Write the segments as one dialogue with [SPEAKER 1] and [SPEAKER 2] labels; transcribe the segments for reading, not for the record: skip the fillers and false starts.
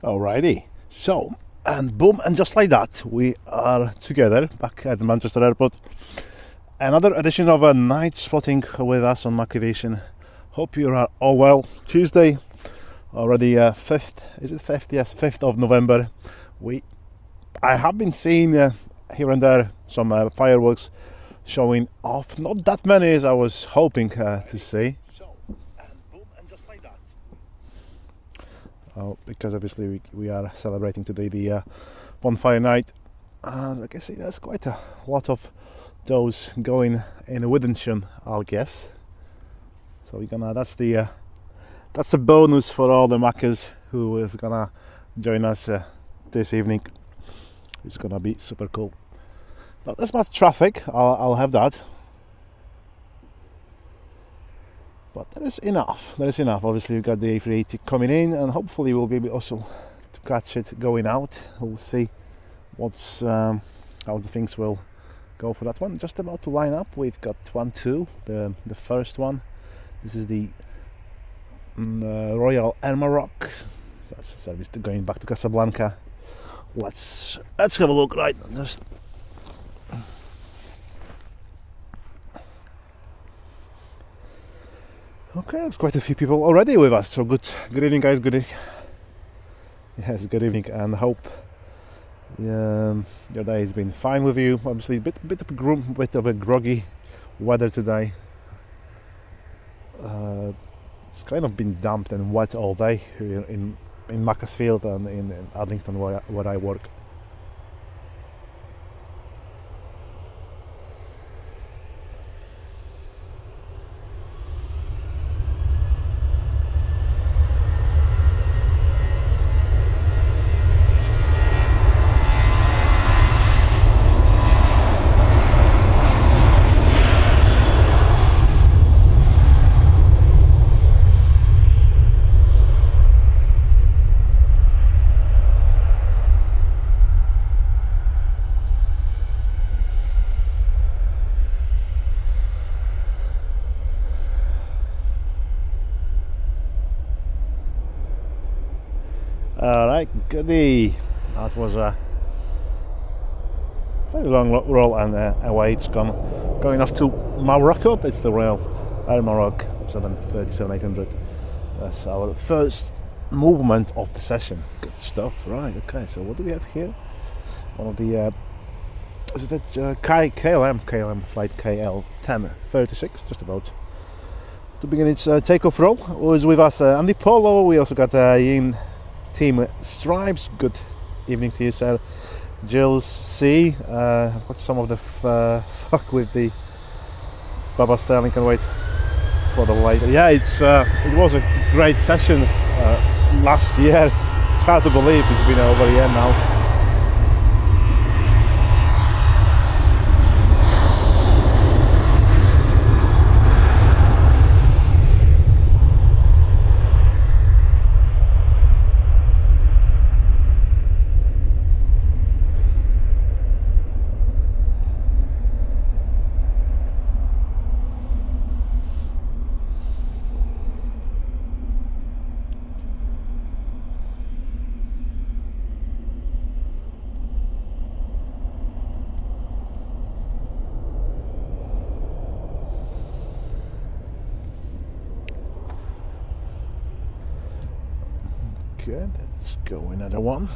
[SPEAKER 1] Alrighty, so, and boom, and just like that, we are together back at the Manchester Airport. Another edition of a night spotting with us on Macc Aviation. Hope you are all well. Tuesday, already 5th, is it 5th? Yes, 5th of November. I have been seeing here and there some fireworks showing off. Not that many as I was hoping to see. Because obviously we are celebrating today the bonfire night. Like I say, there's quite a lot of those going in Withenshaw, I'll guess. So we're gonna. That's the bonus for all the Maccers who is gonna join us this evening. It's gonna be super cool. Not as much traffic. I'll have that. But there is enough. Obviously, we've got the A380 coming in, and hopefully, we'll be able also to catch it going out. We'll see what's how the things will go for that one. Just about to line up. We've got 1-2. The first one. This is the Royal Air Maroc. That's the service going back to Casablanca. Let's have a look. Right, just. Okay, there's quite a few people already with us. So good evening, guys. Good evening, and hope your day has been fine with you. Obviously, bit of a groggy weather today. It's kind of been damp and wet all day here in Macclesfield and in Adlington where I work. Alright, goody. That was a very long roll, and away it's going off to Morocco. It's the Royal Air Maroc 737-800. That's our first movement of the session. Good stuff. Right, okay, so what do we have here? One of the is it KLM flight KL1036, just about to begin its takeoff roll. Who's with us? Andy Polo. We also got Ian Team Stripes. Good evening to you, sir. Jills C. I've got some of the fuck with the Baba Sterling. Can wait for the later. Yeah, it was a great session last year. It's hard to believe it's been over a year now. Good, let's go another one.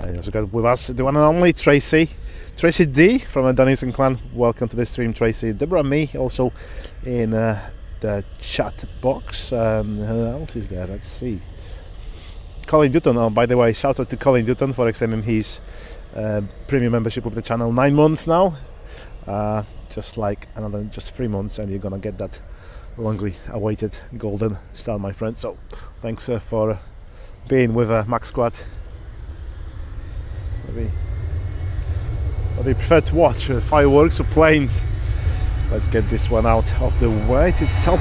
[SPEAKER 1] I also got with us the one and only Tracy D from the Donington clan. Welcome to the stream, Tracy. Deborah Me also in the chat box. Who else is there? Let's see. Colin Dutton. Oh, by the way, shout out to Colin Dutton for extending his premium membership of the channel. 9 months now. Just 3 months, and you're gonna get that longly awaited golden star, my friend. So thanks for being with Mac Squad. Maybe what do you prefer to watch, fireworks or planes? Let's get this one out of the way. To top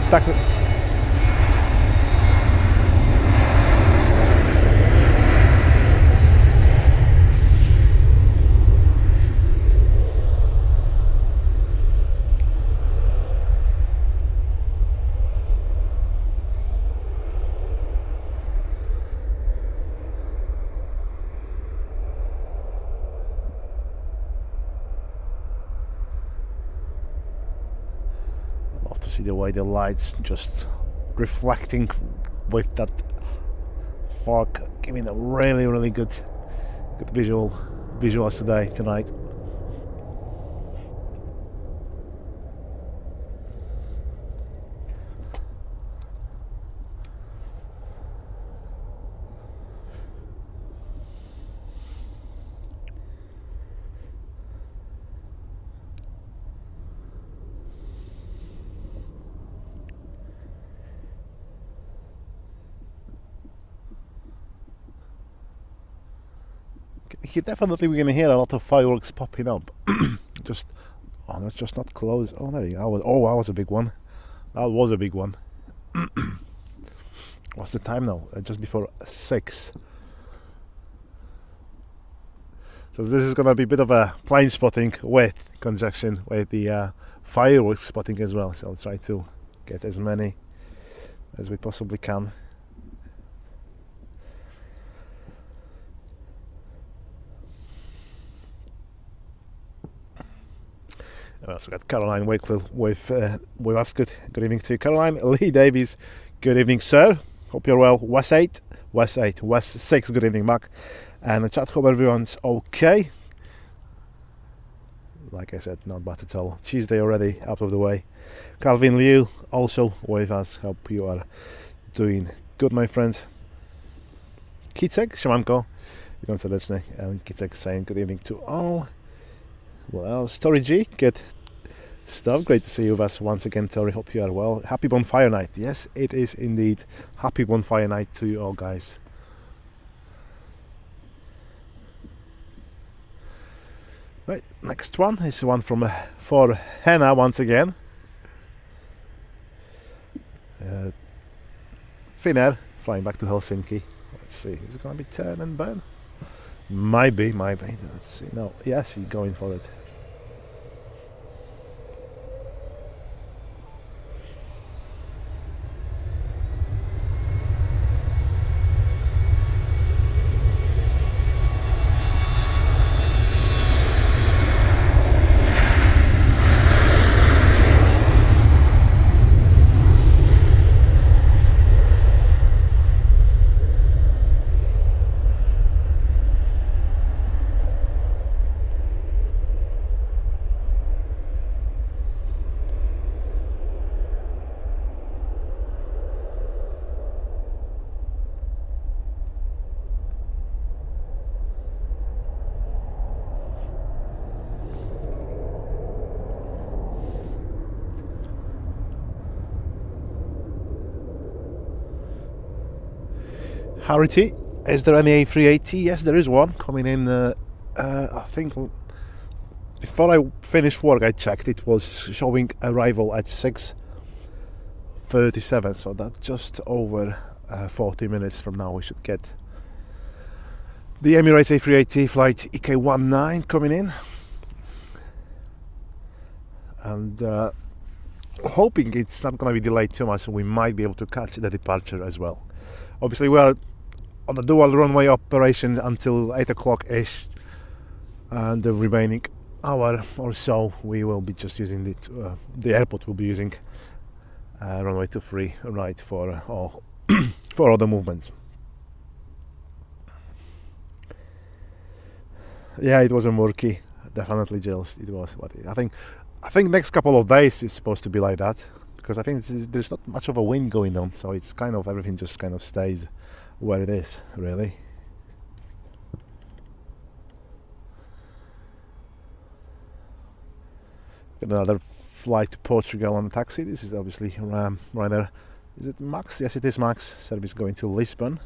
[SPEAKER 1] see the way the lights just reflecting with that fog, giving a really good visuals tonight. We're going to hear a lot of fireworks popping up. That's just not close. Oh, there you go. That was a big one. That was a big one. What's the time now? Just before 6. So this is going to be a bit of a plane spotting with conjunction with the fireworks spotting as well. So I'll try to get as many as we possibly can. We also got Caroline Wakefield with us. Good evening to you, Caroline. Lee Davies, good evening, sir. Hope you're well. West 6, good evening, Mac. And the chat, hope everyone's okay. Like I said, not bad at all. Tuesday already out of the way. Calvin Liu also with us. Hope you are doing good, my friend. Kicek, siemanko. Witam serdecznie. And Kicek saying good evening to all. Well, Story G, good stuff. Great to see you with us once again, Tori. Hope you are well. Happy Bonfire Night. Yes, it is indeed. Happy Bonfire Night to you all, guys. Right, next one is one from for Henna once again. Finnair flying back to Helsinki. Let's see, is it going to be turn and burn? Might be. Let's see. No, yes, he's going for it. Harity, is there any A380? Yes, there is one coming in. I think before I finished work, I checked. It was showing arrival at 6:37, so that's just over 40 minutes from now. We should get the Emirates A380 flight EK19 coming in, and hoping it's not going to be delayed too much, so we might be able to catch the departure as well. Obviously, we are on a dual runway operation until 8 o'clock ish, and the remaining hour or so we will be just using the airport will be using runway 23 right for for other movements. Yeah, it was a murky, definitely, Gilles. It was. But I think next couple of days is supposed to be like that, because I think there's not much of a wind going on, so it's kind of everything just kind of stays where it is, really. Got another flight to Portugal on the taxi. This is obviously right there. Is it Max? Yes, it is Max. Service going to Lisbon.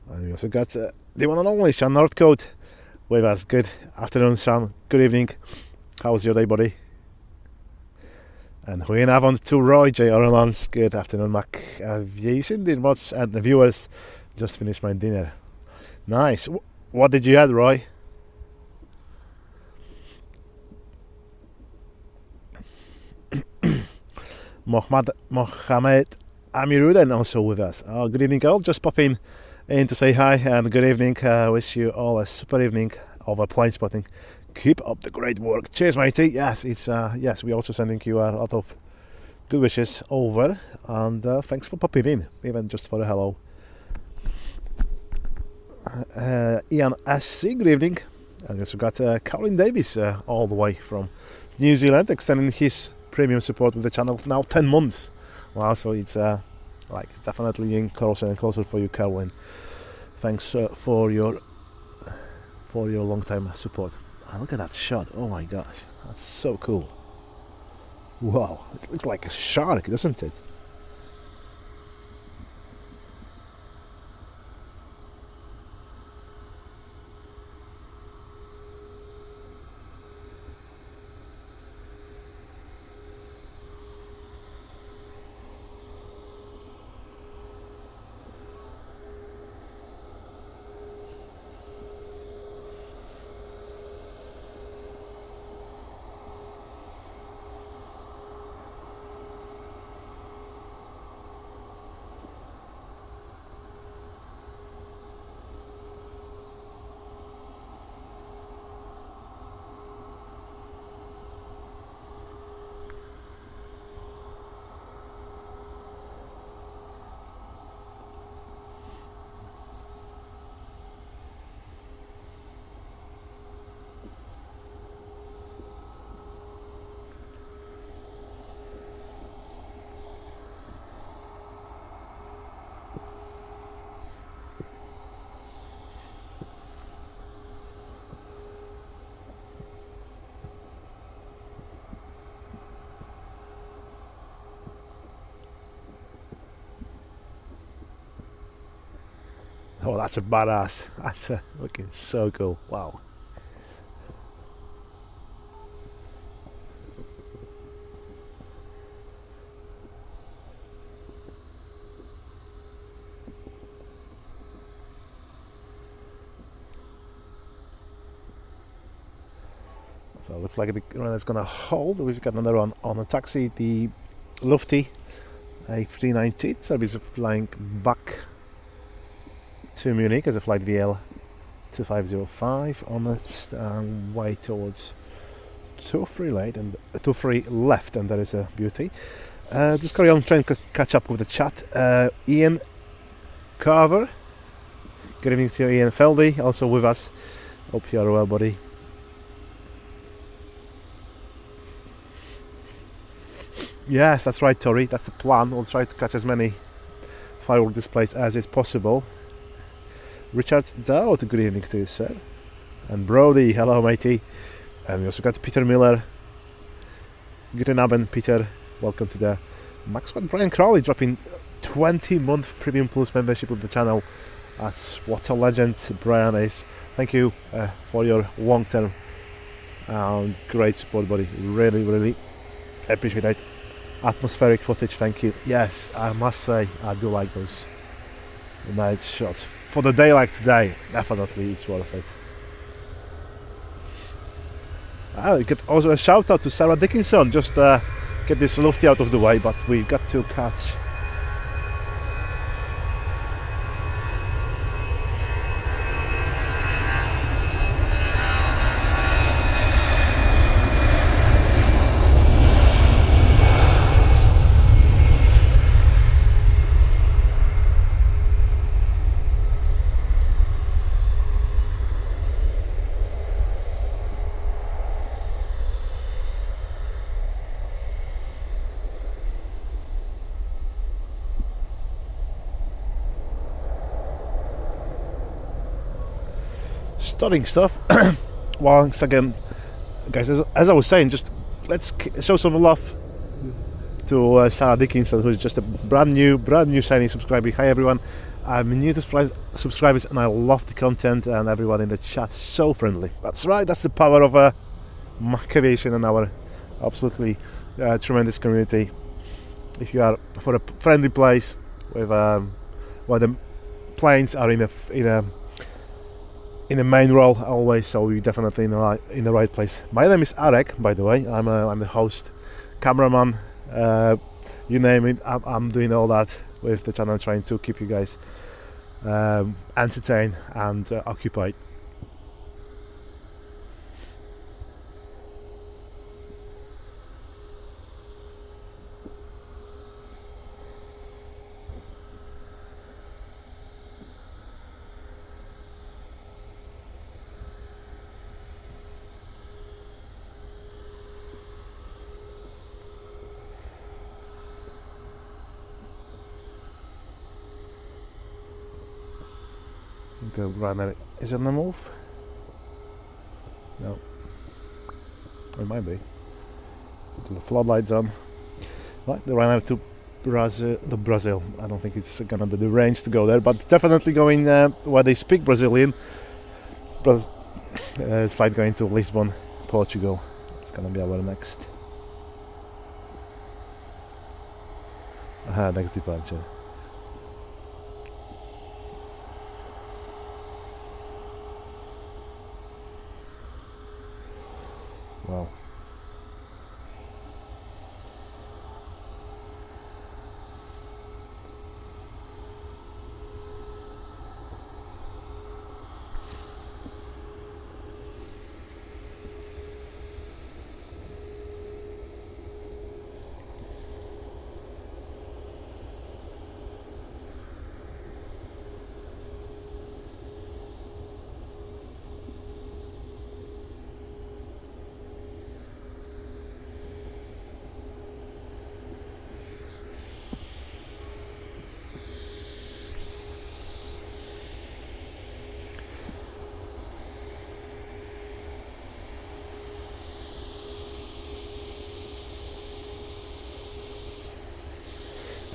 [SPEAKER 1] And we also got the one and only Sean Northcote with us. Good afternoon, Sean. Good evening. How was your day, buddy? And we have on to Roy J. Orlans. Good afternoon, Macc Aviation. Did much, and the viewers, just finished my dinner. Nice. What did you have, Roy? Mohammed Amiruddin also with us. Good evening, all. Just popping in to say hi and good evening. Wish you all a super evening of a plane spotting. Keep up the great work. Cheers, matey. Yes, it's yes. We're also sending you a lot of good wishes over, and thanks for popping in, even just for a hello. Ian SC, good evening. And we also got Colin Davis all the way from New Zealand, extending his premium support with the channel for now 10 months. Wow, so it's like definitely getting closer and closer for you, Colin. Thanks for your long time support. Oh, look at that shot! Oh my gosh, that's so cool. Wow, it looks like a shark, doesn't it? Oh, that's a badass. That's looking so cool. Wow. So it looks like the runner is going to hold. We've got another one on a taxi, the Lufty A319 service flying back to Munich as a flight VL 2505 on its way towards 23 left, and there is a beauty. Just carry on trying to catch up with the chat. Ian Carver, good evening to you, Ian Feldy, also with us. Hope you are well, buddy. Yes, that's right, Tori. That's the plan. We'll try to catch as many firework displays as is possible. Richard Dowd, good evening to you, sir. And Brody, hello, matey. And we also got Peter Miller. Guten Abend, Peter. Welcome to the Macc Squad. Brian Crowley dropping 20-month Premium Plus membership of the channel. That's what a legend Brian is. Thank you for your long-term and great support, buddy. Really, really appreciate it. Atmospheric footage, thank you. Yes, I must say, I do like those night shots. For the day like today, definitely it's worth it. You get also a shout out to Sarah Dickinson. Just get this Lufty out of the way, but we've got to catch. Stunning stuff. Once again, guys, as I was saying, just let's show some love to Sarah Dickinson, who's just a brand new shiny subscriber. Hi everyone, I'm new to subscribers and I love the content, and everyone in the chat so friendly. That's right, that's the power of Macc Aviation and our absolutely tremendous community. If you are for a friendly place with where the planes are in the main role always, so you're definitely in the right place. My name is Arek, by the way. I'm the host, cameraman, you name it. I'm doing all that with the channel, trying to keep you guys entertained and occupied. runner is on the move. No, it might be. Put the floodlights on. Right, the runner to Brazil. I don't think it's gonna be the range to go there, but definitely going where they speak Brazilian. Flight going to Lisbon, Portugal. It's gonna be our next departure. Wow.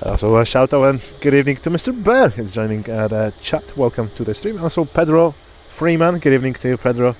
[SPEAKER 1] Also a shout out and good evening to Mr. Bear, who's joining the chat. Welcome to the stream. Also Pedro Freeman, good evening to you, Pedro.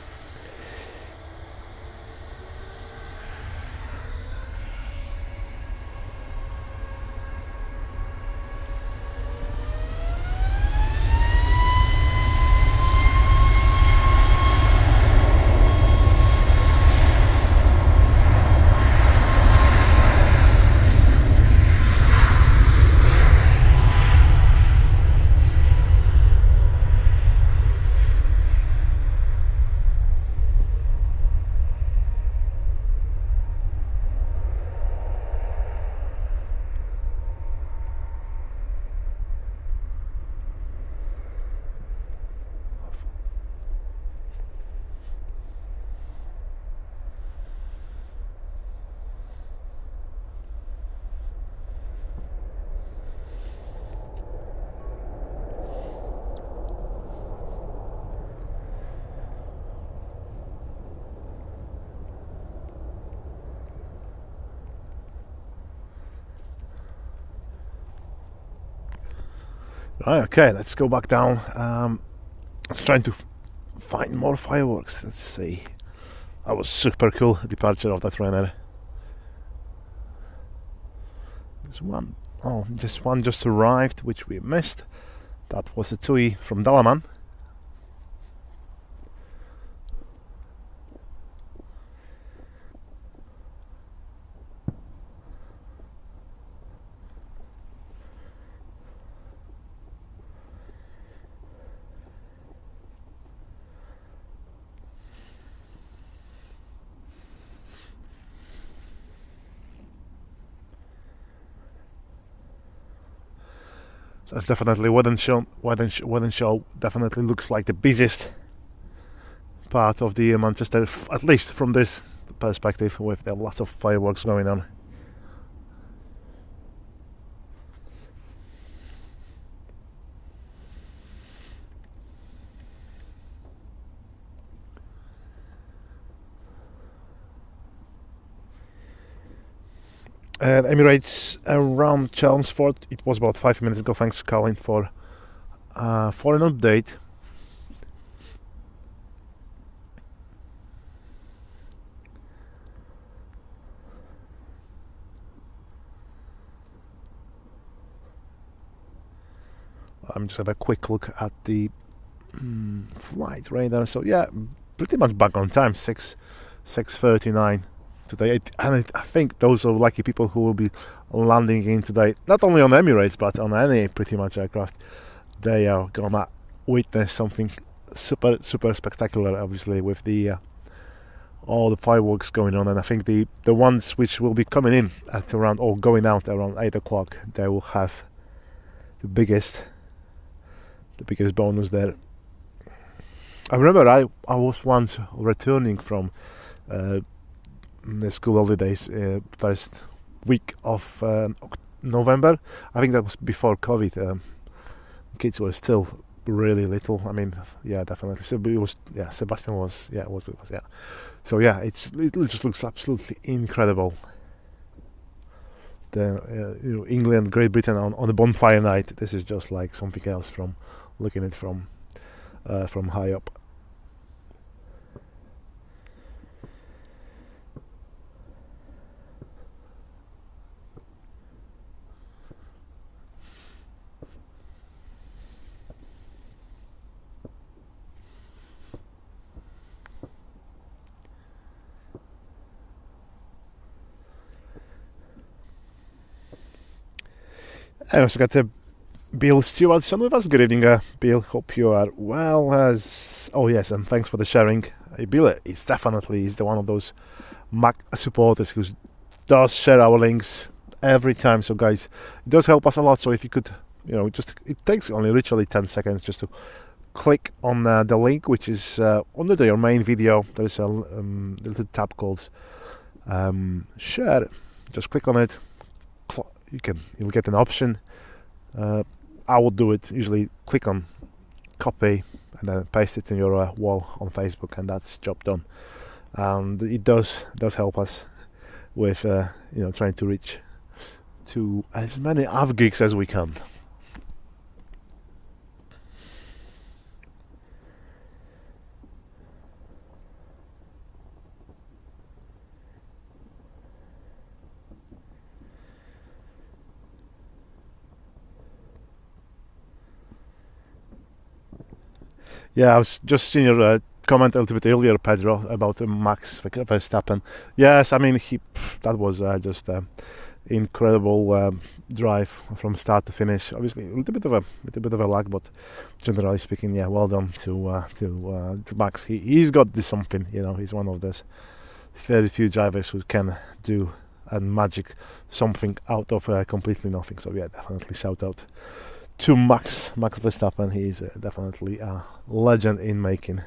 [SPEAKER 1] Right, okay, let's go back down. I'm trying to find more fireworks. Let's see. That was super cool departure of that runner. There's one. Oh, just one just arrived, which we missed. That was a TUI from Dalaman. That's definitely Wadenshaw definitely looks like the busiest part of the Manchester, at least from this perspective, with a lot of fireworks going on. Emirates around Chelmsford. It was about 5 minutes ago. Thanks, Colin, for an update. I'm just have a quick look at the flight radar. So yeah, pretty much back on time. 6:39 today, and I think those are lucky people who will be landing in today. Not only on Emirates, but on any pretty much aircraft. They are gonna witness something super spectacular. Obviously, with the all the fireworks going on, and I think the ones which will be coming in at around or going out around 8 o'clock, they will have the biggest bonus there. I remember I was once returning from the school holidays, first week of November. I think that was before COVID. Kids were still really little. I mean, yeah, definitely. So it was, yeah, Sebastian was, yeah, it was with us, yeah. So yeah, it just looks absolutely incredible. The England, Great Britain on a bonfire night. This is just like something else from looking at it from high up. I also got Bill Stewartson with us. Good evening, Bill. Hope you are well. Oh yes, and thanks for the sharing. Bill is definitely the one of those Macc supporters who does share our links every time. So guys, it does help us a lot. So if you could, just it takes only literally 10 seconds just to click on the link, which is under your main video. There is a little tab called share. Just click on it. You'll get an option. I would do it usually. Click on copy and then paste it in your wall on Facebook, and that's job done. And it does help us with trying to reach to as many other gigs as we can. Yeah, I was just seeing your comment a little bit earlier, Pedro, about Max Verstappen. Yes, I mean that was just incredible drive from start to finish. Obviously, a little bit of a lag, but generally speaking, yeah, well done to Max. He's got this something, He's one of those very few drivers who can do a magic something out of completely nothing. So yeah, definitely shout out to Max Verstappen. He is definitely a legend in making.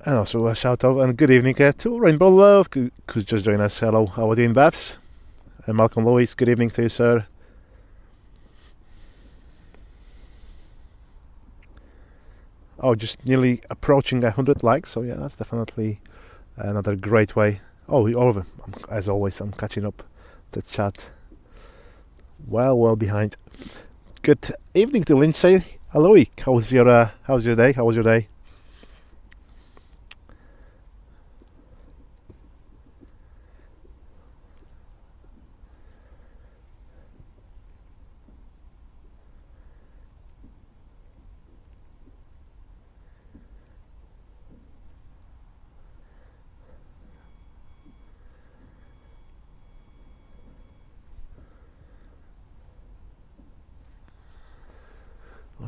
[SPEAKER 1] And also a shout out and good evening to Rainbow Love, who's just joined us. Hello, how are you doing, Babs? And Malcolm Lewis, good evening to you, sir. Oh, just nearly approaching 100 likes, so yeah, that's definitely another great way. Oh, Oliver, as always, I'm catching up the chat well behind. Good evening to Lindsay. Hello, how's your day? How was your day?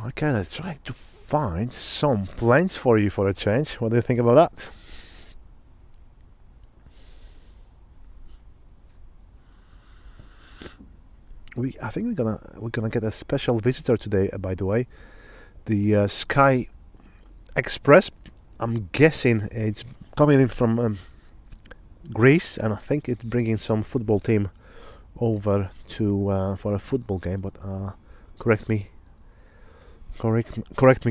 [SPEAKER 1] Okay, let's try to find some planes for you for a change. What do you think about that? I think we're gonna get a special visitor today. By the way, the Sky Express. I'm guessing it's coming in from Greece, and I think it's bringing some football team over to for a football game. But correct me,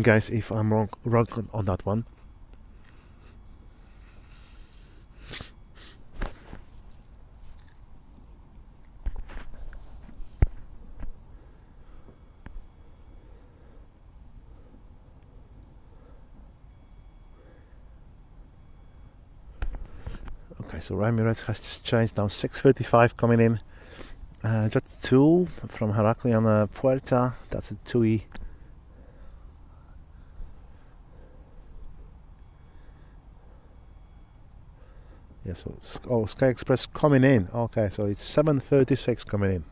[SPEAKER 1] guys, if I'm wrong on that one. Okay, so Ramirez has just changed now. 6:35 coming in. Jet 2 from Heraklion Puerta. That's a 2E. Yeah, so Sky Express coming in. Okay, so it's 7:36 coming in,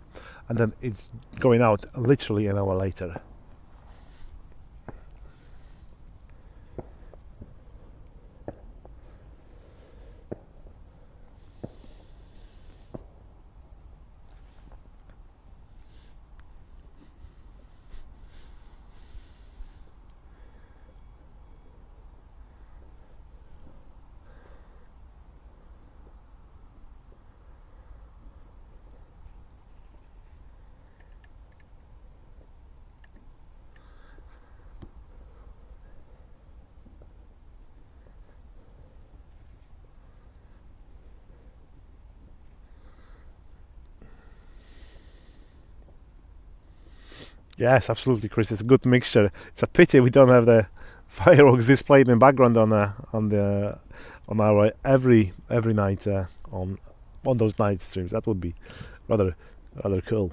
[SPEAKER 1] and then it's going out literally an hour later. Yes, absolutely, Chris. It's a good mixture. It's a pity we don't have the fireworks displayed in the background on our every night on those night streams. That would be rather cool.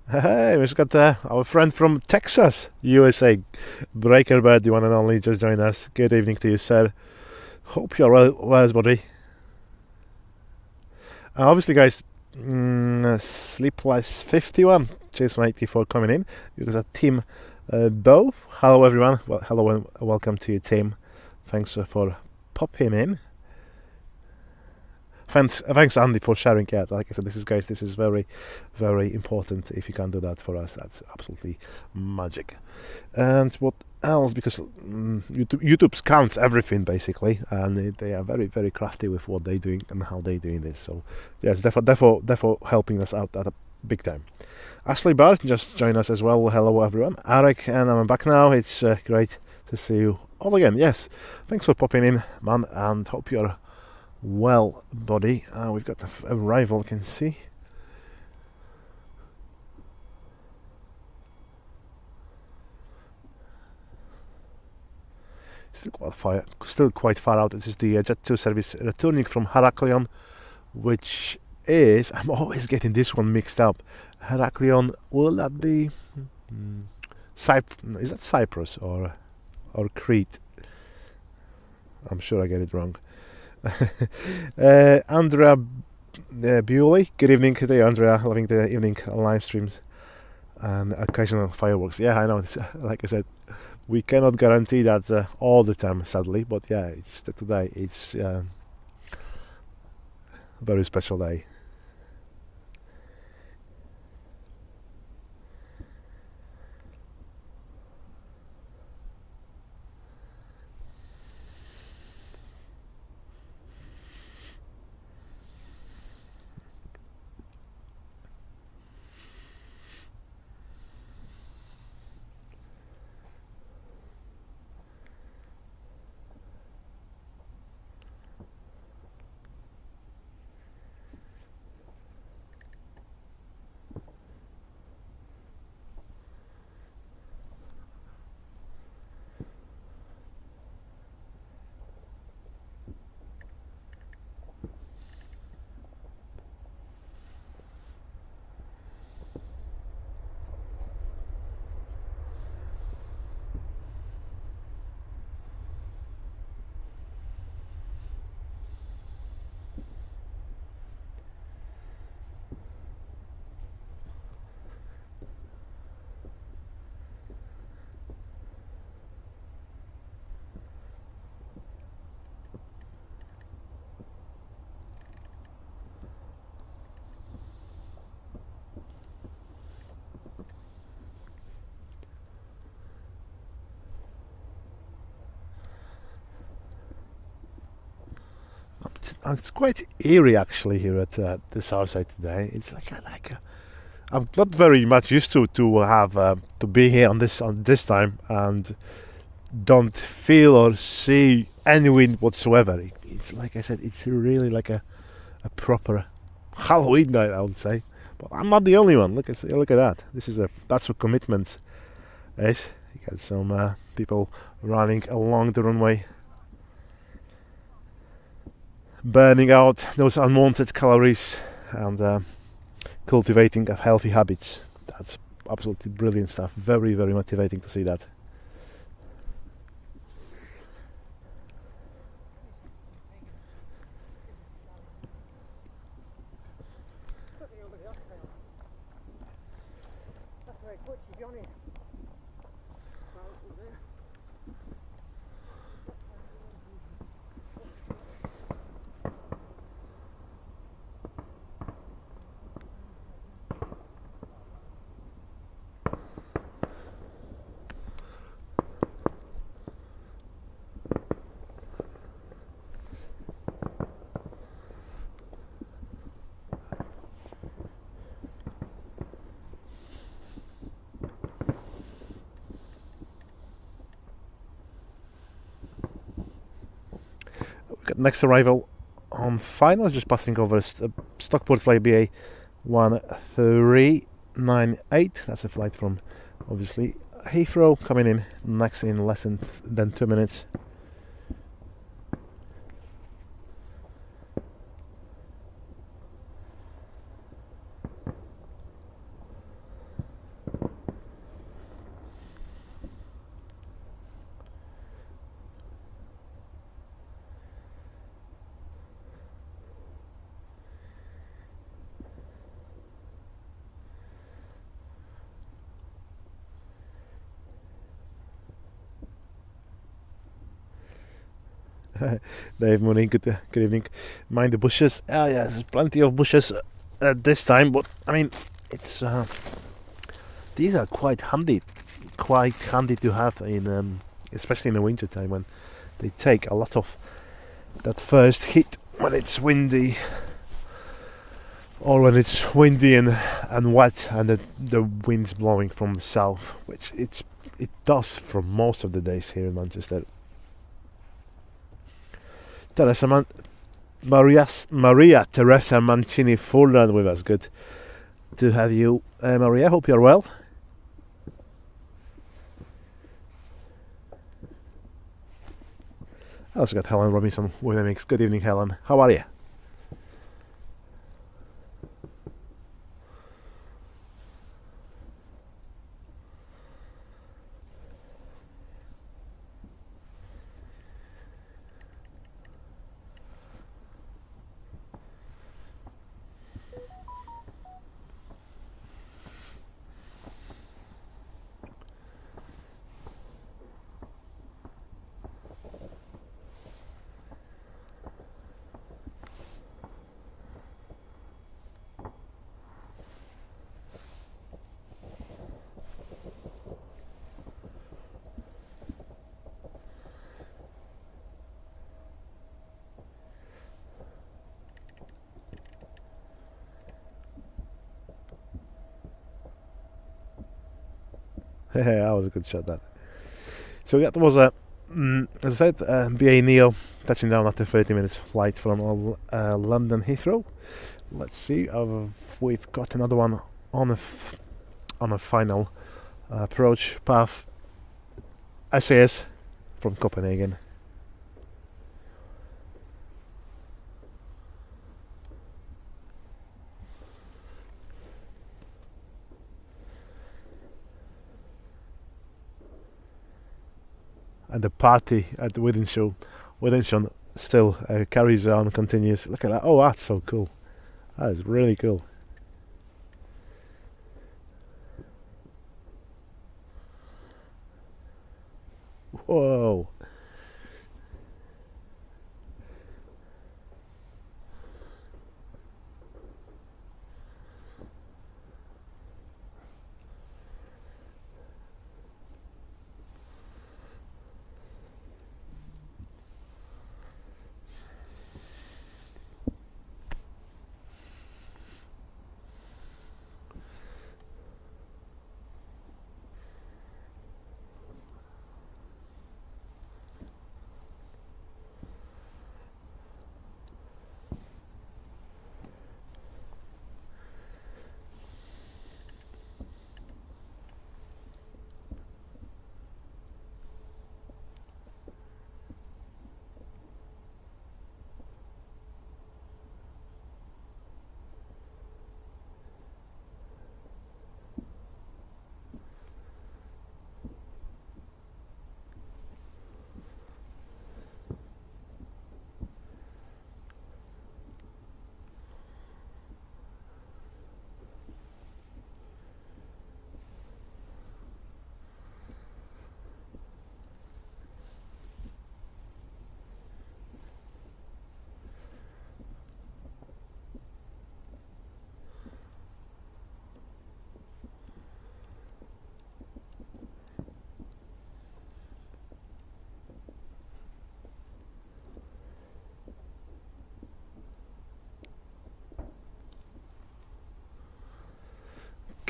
[SPEAKER 1] Hey, we've got our friend from Texas, USA, Breaker Bird, the one and only, just joined us. Good evening to you, sir. Hope you're well, buddy. Obviously, guys, Sleepless 51, cheers matey for coming in. Because a team Bo. Hello everyone. Well, hello and welcome to your team. Thanks for popping in. Thanks Andy for sharing. Yeah, like I said, this is very, very important. If you can do that for us, that's absolutely magic. And what else? Because YouTube counts everything basically, and they are very, very crafty with what they're doing and how they're doing this. So yes, therefore helping us out at a big time. Ashley Bart just joined us as well. Hello everyone. Arek, and I'm back now. It's great to see you all again. Yes, thanks for popping in, man, and hope you're well, buddy. We've got a rival, can see. Still quite far out. This is the Jet 2 service returning from Heraklion, which is, I'm always getting this one mixed up. Heraklion, will that be is that Cyprus or Crete? I'm sure I get it wrong. Andrea Bewley, good evening today, Andrea. Loving the evening live streams and occasional fireworks. Yeah, I know. Like I said, we cannot guarantee that all the time, sadly. But yeah, today. It's a very special day. It's quite eerie actually here at the south side today. It's like I'm not very much used to have to be here on this time and don't feel or see any wind whatsoever. It's like I said, it's really like a proper Halloween night, I would say. But I'm not the only one. Look at that. That's what commitment is. You got some people running along the runway, burning out those unwanted calories and cultivating healthy habits. That's absolutely brilliant stuff. Very, very motivating to see that. Next arrival on finals, just passing over Stockport's BA 1398. That's a flight from, obviously, Heathrow, coming in next in less than 2 minutes. Dave Mooney, good evening. Mind the bushes. Yeah, there's plenty of bushes at this time, but I mean, it's these are quite handy to have in, especially in the winter time when they take a lot of that first hit when it's windy, or when it's windy and wet, and the wind's blowing from the south, which it does for most of the days here in Manchester. Maria Teresa Mancini Furlan with us. Good to have you, Maria. Hope you're well. I also got Helen Robinson with a mix. Good evening, Helen. How are you? That was a good shot, that. So that was as I said, BA Neo touching down after 30 minutes flight from London Heathrow. Let's see, we've got another one on a final approach path. SAS from Copenhagen. And the party at the Wythenshawe still carries on, continues. Look at that. Oh, that's so cool. That is really cool. Whoa.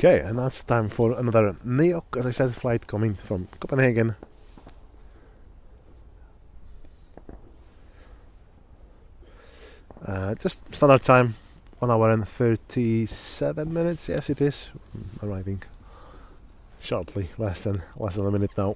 [SPEAKER 1] Okay, and that's time for another Neo, as I said, flight coming from Copenhagen. Just standard time, 1 hour and 37 minutes. Yes, it is. Arriving shortly, less than a minute now.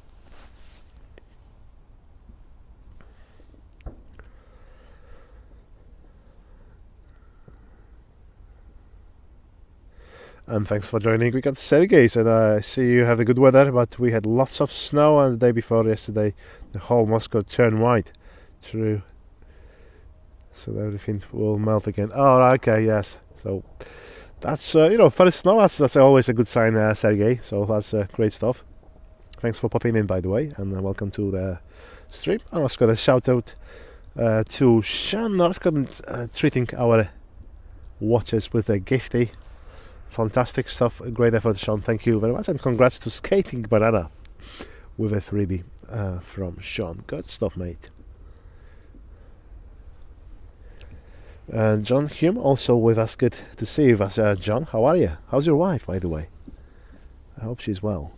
[SPEAKER 1] And thanks for joining. We got Sergey said, I see you have the good weather, but we had lots of snow, and the day before yesterday the whole Moscow turned white. True. So everything will melt again. Oh, okay, yes. So that's, for the snow, that's always a good sign, Sergey. So that's great stuff. Thanks for popping in, by the way, and welcome to the stream. I was got a shout out to Sean Northcott, treating our watchers with a gifty. Fantastic stuff, great effort, Sean. Thank you very much, and congrats to Skating Banana with a freebie from Sean. Good stuff, mate. John Hume also with us. Good to see you, John. How are you? How's your wife, by the way? I hope she's well.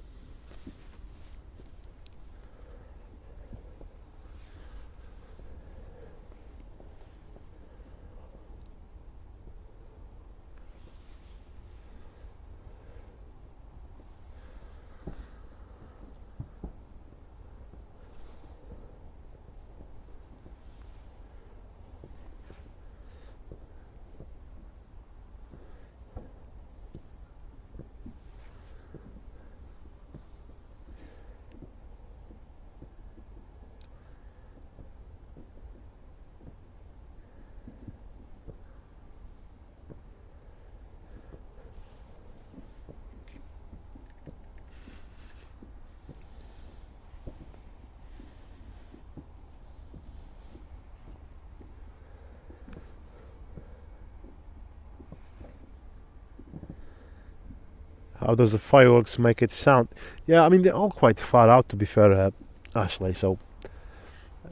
[SPEAKER 1] How does the fireworks make it sound? Yeah, I mean, they're all quite far out, to be fair, Ashley. So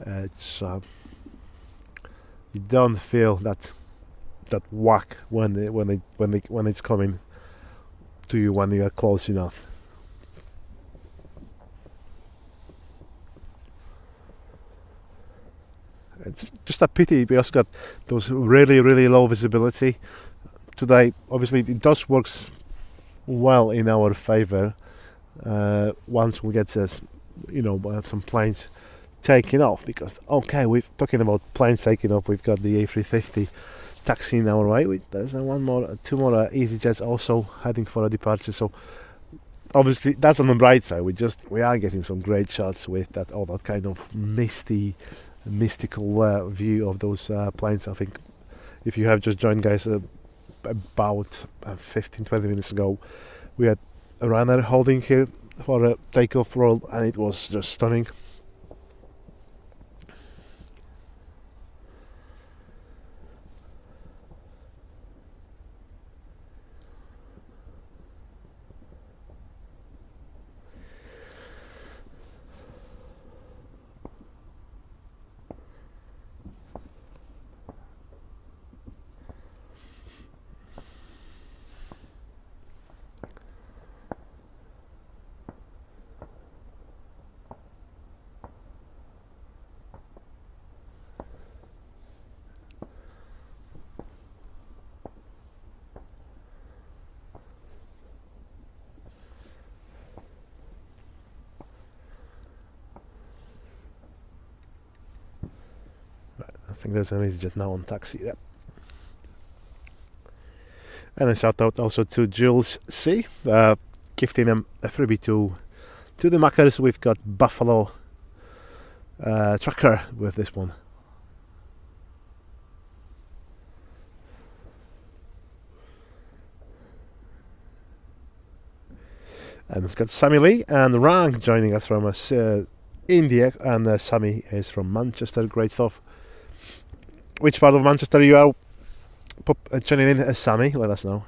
[SPEAKER 1] it's you don't feel that whack when it's coming to you when you are close enough. It's just a pity because got those really really low visibility today. Obviously, it does works well in our favor once we get some planes taking off, because we're talking about planes taking off. We've got the A350 taxiing our way. There's two more EasyJets also heading for a departure. So obviously that's on the bright side. We are getting some great shots with that kind of mystical view of those planes. I think if you have just joined, guys, about 15-20 minutes ago, we had a runner holding here for a takeoff roll, and it was just stunning. I think there's an EasyJet now on taxi. Yep. And a shout out also to Jules C, gifting them a freebie to the Mackers. We've got Buffalo Tracker with this one. And we've got Sammy Lee and Rang joining us from India, and Sammy is from Manchester. Great stuff. Which part of Manchester you are tuning in, Sammy? Let us know.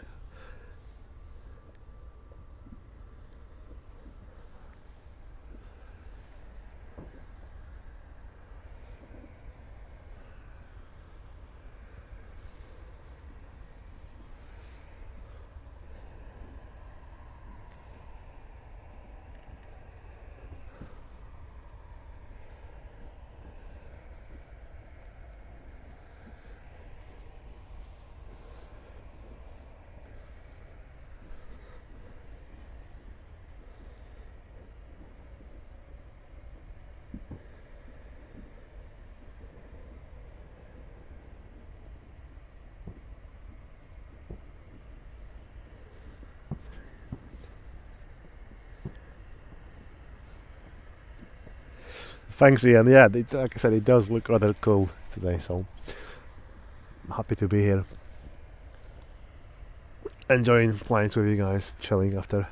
[SPEAKER 1] Thanks, Ian. Yeah, like I said, it does look rather cool today, so I'm happy to be here, enjoying Planes with you guys, chilling after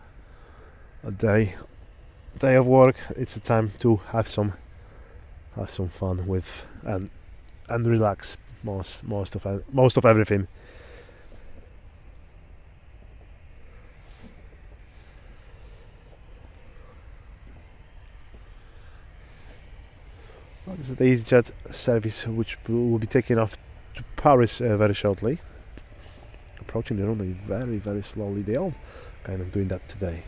[SPEAKER 1] a day of work. It's a time to have some fun with and relax most of everything. This is the EasyJet service which will be taking off to Paris very shortly. Approaching the runway very, very slowly. They all kind of doing that today.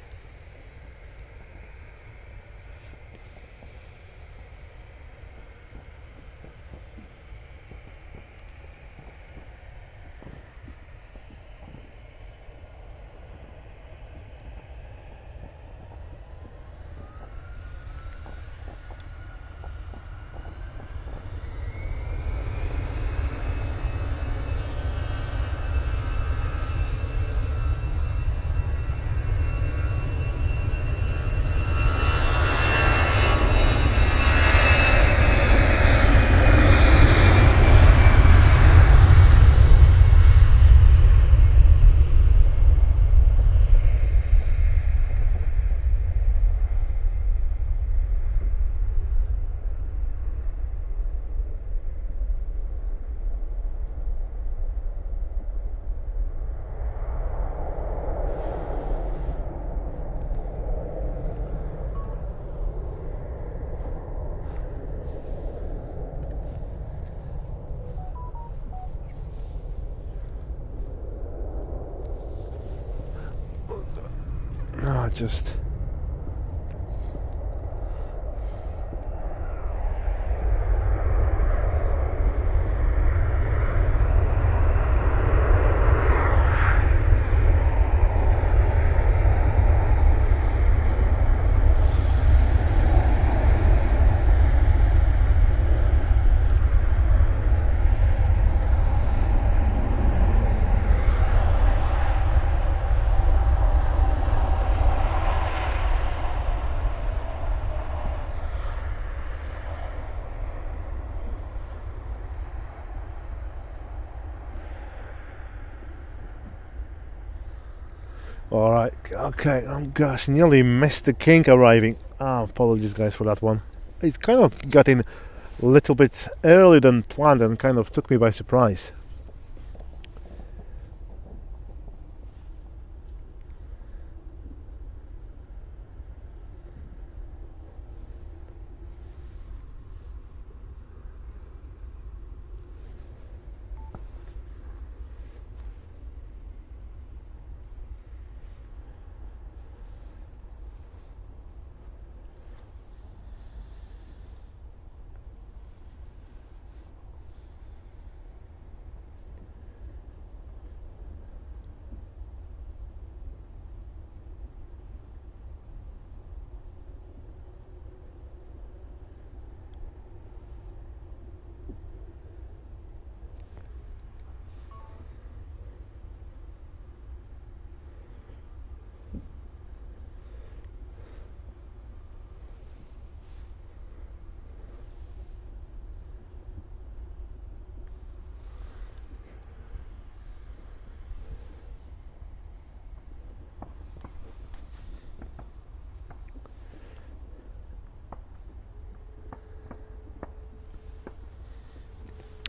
[SPEAKER 1] Just alright, okay, oh gosh, nearly missed the king arriving. Apologies guys for that one. It's kind of got in a little bit earlier than planned and kind of took me by surprise.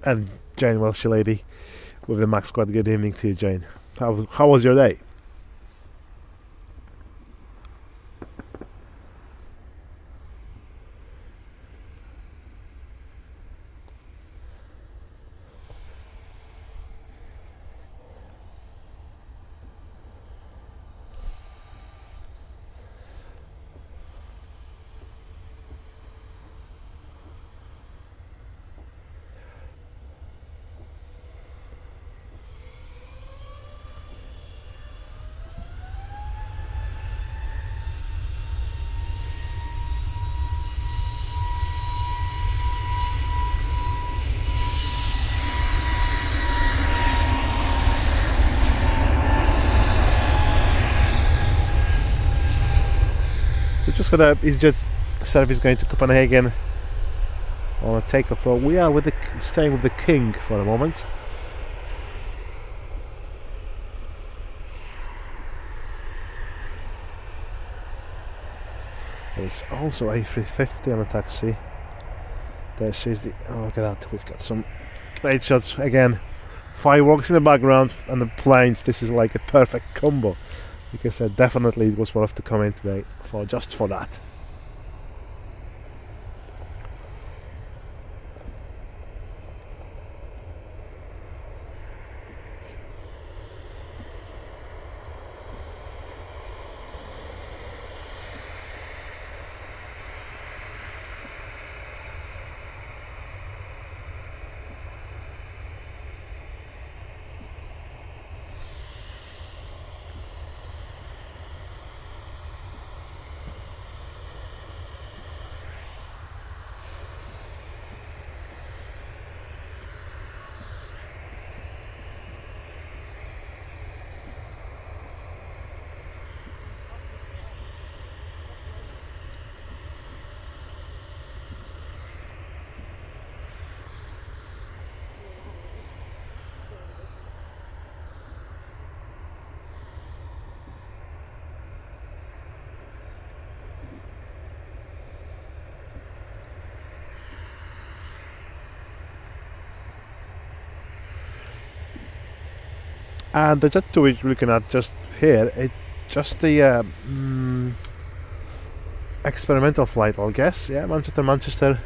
[SPEAKER 1] And Jane Welsh lady with the Macc Squad. Good evening to you, Jane. How was your day? Just got a EasyJet service going to Copenhagen on a takeoff roll. We are staying with the king for a moment. There's also a 350 on the taxi. There she's the... Oh, look at that. We've got some great shots again. Fireworks in the background and the planes. This is like a perfect combo. Like I said, definitely it was worth to come in today just for that. And the Jet 2 we're looking at just here, it's just the experimental flight, I'll guess. Yeah, Manchester.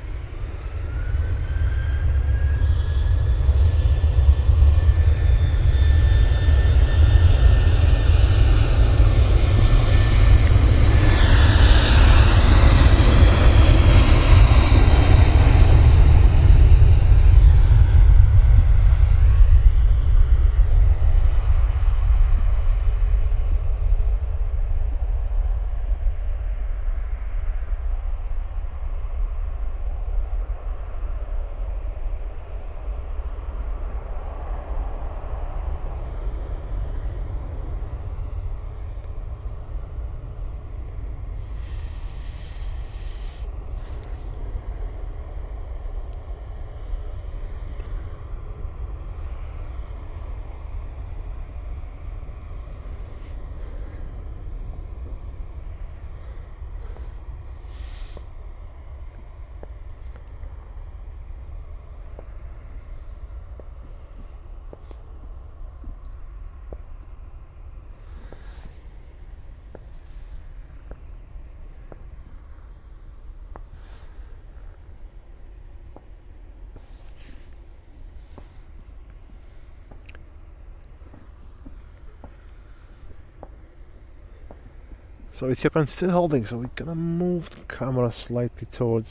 [SPEAKER 1] So Ethiopian still holding, so we're gonna move the camera slightly to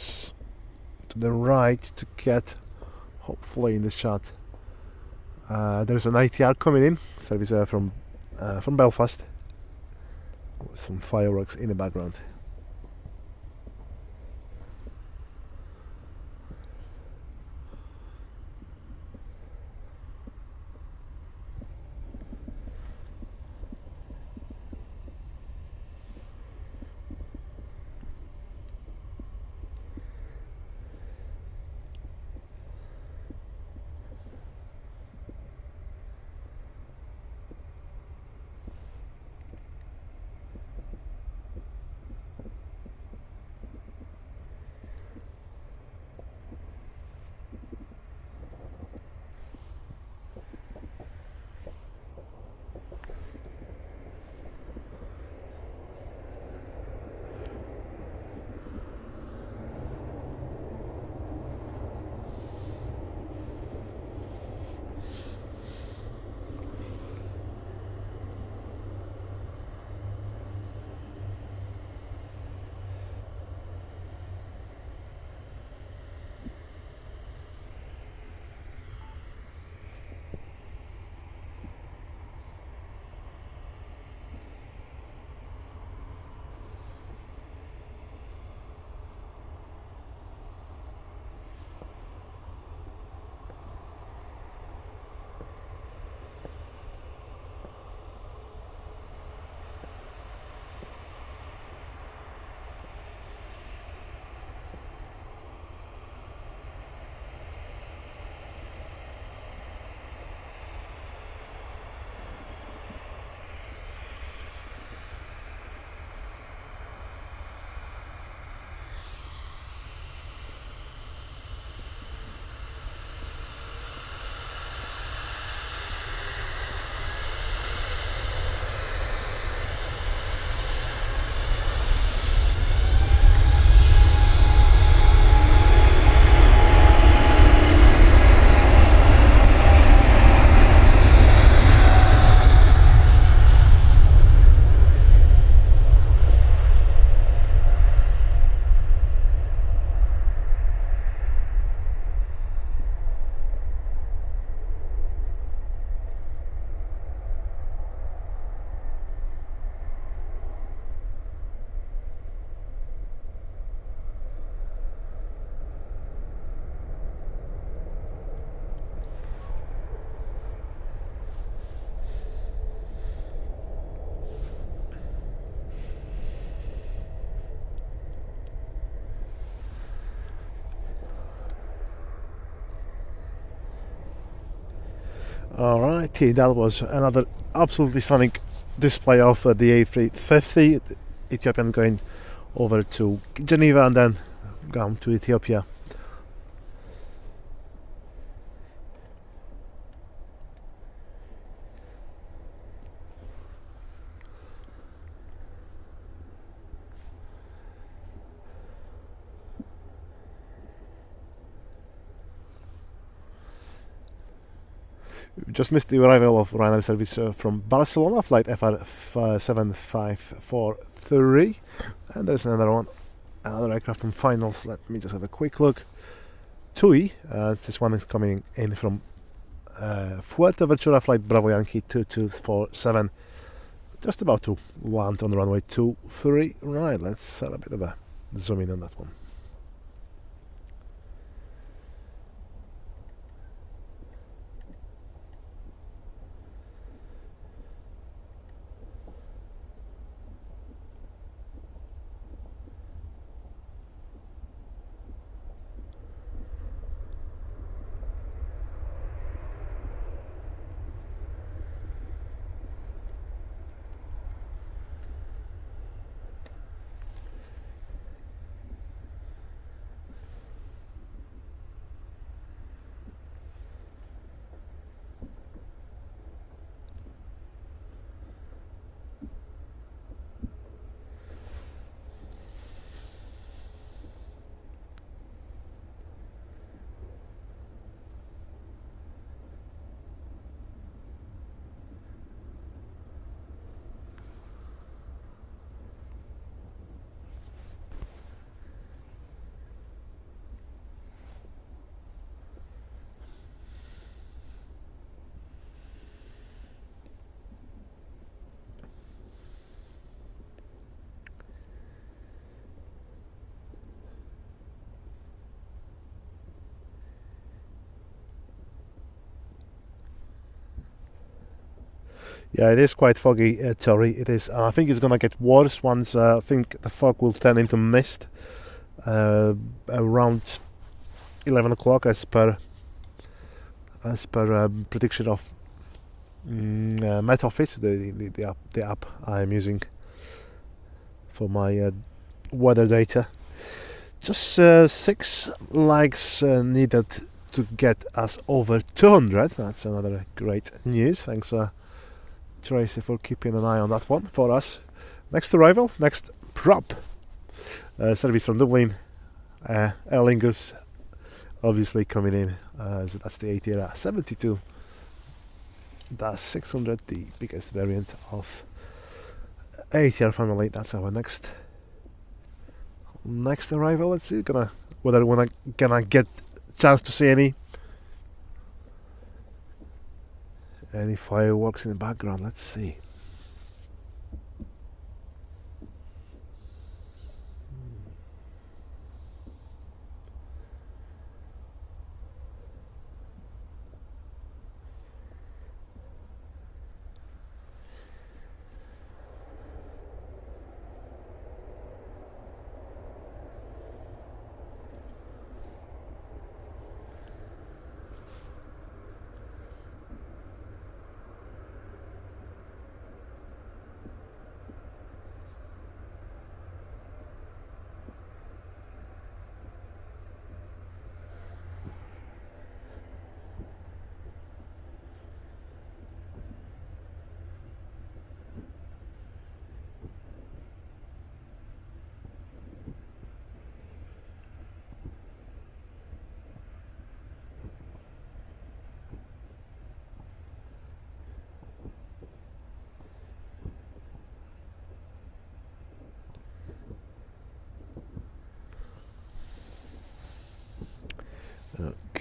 [SPEAKER 1] the right to get, hopefully, in the shot. There's an ITR coming in, service from Belfast, with some fireworks in the background. Alrighty, that was another absolutely stunning display of the A350 Ethiopian going over to Geneva and then down to Ethiopia. We just missed the arrival of Ryanair service from Barcelona, flight FR7543, and there's another aircraft from finals. Let me just have a quick look. TUI, this one is coming in from Fuerteventura, flight Bravo Yankee 2247, just about to land on the runway 23. Right, let's have a bit of a zoom in on that one. Yeah, it is quite foggy, Tori. It is. I think it's going to get worse once I think the fog will turn into mist around 11 o'clock, as per prediction of Met Office, the app I am using for my weather data. Just 6 likes needed to get us over 200. That's another great news. Thanks, Tracy, for keeping an eye on that one for us. Next arrival, next prop, service from Dublin, Aer Lingus, obviously coming in. So that's the ATR 72. That's 600, the biggest variant of ATR family. That's our next arrival. Let's see, whether we're gonna get chance to see any fireworks in the background. Let's see.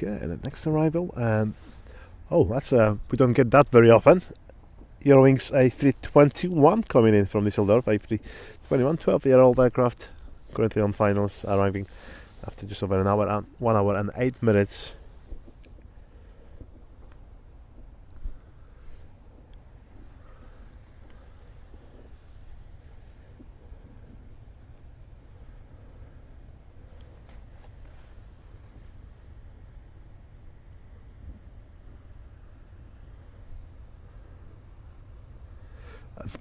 [SPEAKER 1] Okay, the next arrival, and that's we don't get that very often. Eurowings A321 coming in from Düsseldorf. A321, 12-year-old aircraft, currently on finals, arriving after just over an hour and 1 hour and 8 minutes.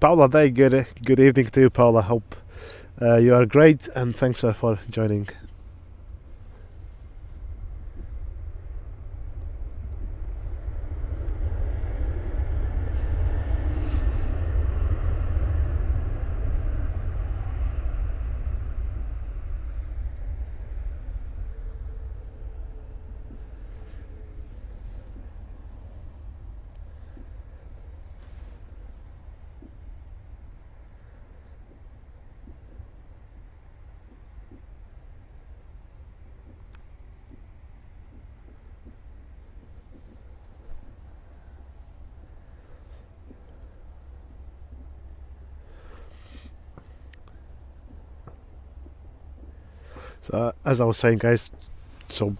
[SPEAKER 1] Paula Day, good evening to you, Paula. Hope you are great, and thanks for joining. So as I was saying, guys, so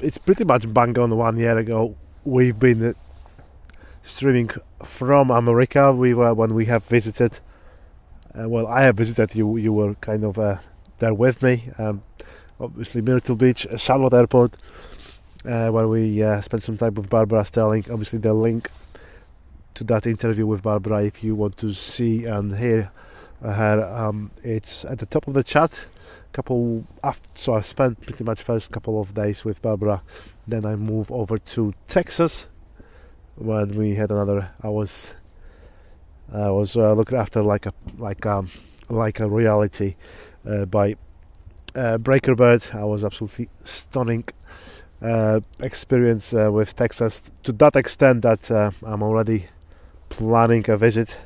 [SPEAKER 1] it's pretty much bang on 1 year ago. We've been streaming from America. We were when we have visited. Well, I have visited. You were kind of there with me. Obviously, Myrtle Beach, Charlotte Airport, where we spent some time with Barbara Sterling. Obviously, the link to that interview with Barbara, if you want to see and hear her, it's at the top of the chat. So I spent pretty much first couple of days with Barbara, then I moved over to Texas when we had another. I was looking after like a reality by Breaker Bird. I was absolutely stunning experience with Texas, to that extent that I'm already planning a visit.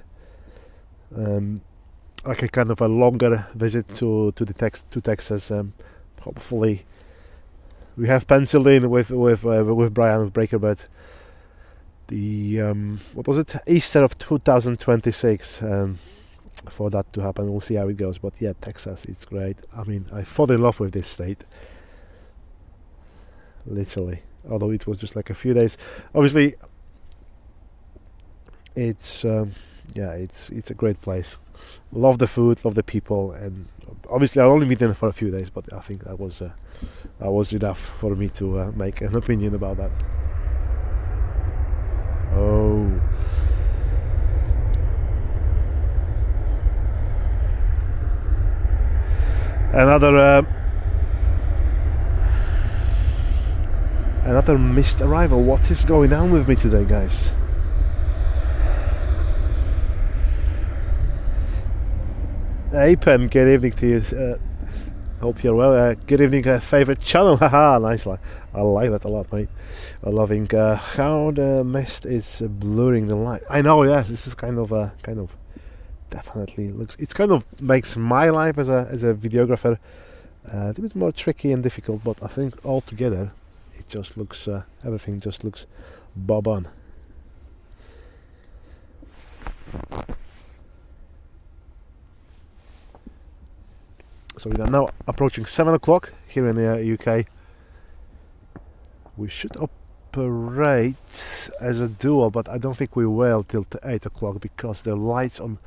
[SPEAKER 1] Like a kind of a longer visit to Texas. Hopefully, we have penciled in with Brian with Breakerbird the what was it, Easter of 2026 for that to happen. We'll see how it goes. But yeah, Texas, it's great. I mean, I fall in love with this state, literally. Although it was just like a few days. Obviously, it's it's a great place. Love the food, love the people, and obviously I only been there for a few days, but I think that was enough for me to make an opinion about that. Oh, another missed arrival. What is going on with me today, guys? Hey Pem, good evening to you. Hope you're well. Good evening, favorite channel. Haha, nice. I like that a lot, mate. I'm loving how the mist is blurring the light. I know, yeah. This is kind of definitely looks. It kind of makes my life as a videographer a little bit more tricky and difficult. But I think altogether, it just looks everything just looks bob on. So we are now approaching 7 o'clock here in the UK. We should operate as a duo, but I don't think we will till 8 o'clock because the lights on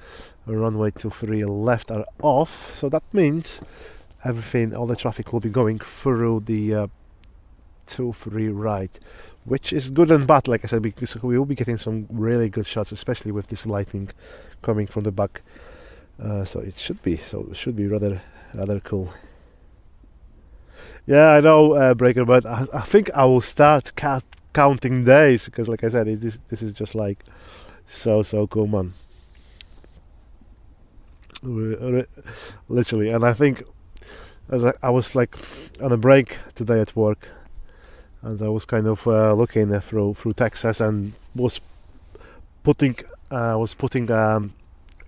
[SPEAKER 1] runway 23 left are off. So that means all the traffic will be going through the 23 right, which is good and bad, like I said, because we will be getting some really good shots, especially with this lighting coming from the back. So it should be rather cool. Yeah, I know, Breaker, but I think I will start counting days because, like I said, this is just like so cool, man. Literally, and I think as I was like on a break today at work, and I was kind of looking through Texas and was putting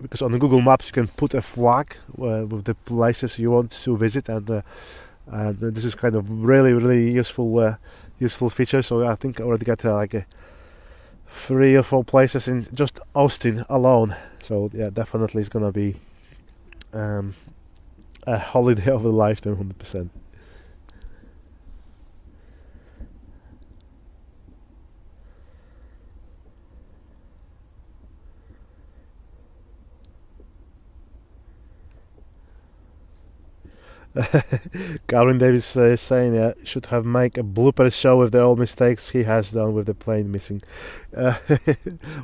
[SPEAKER 1] because on the Google Maps you can put a flag with the places you want to visit, and this is kind of really useful feature. So I think I already got like 3 or 4 places in just Austin alone. So yeah, definitely it's gonna be a holiday of a lifetime, 100%. Calvin Davis is saying should have make a blooper show with the old mistakes he has done with the plane missing. Uh,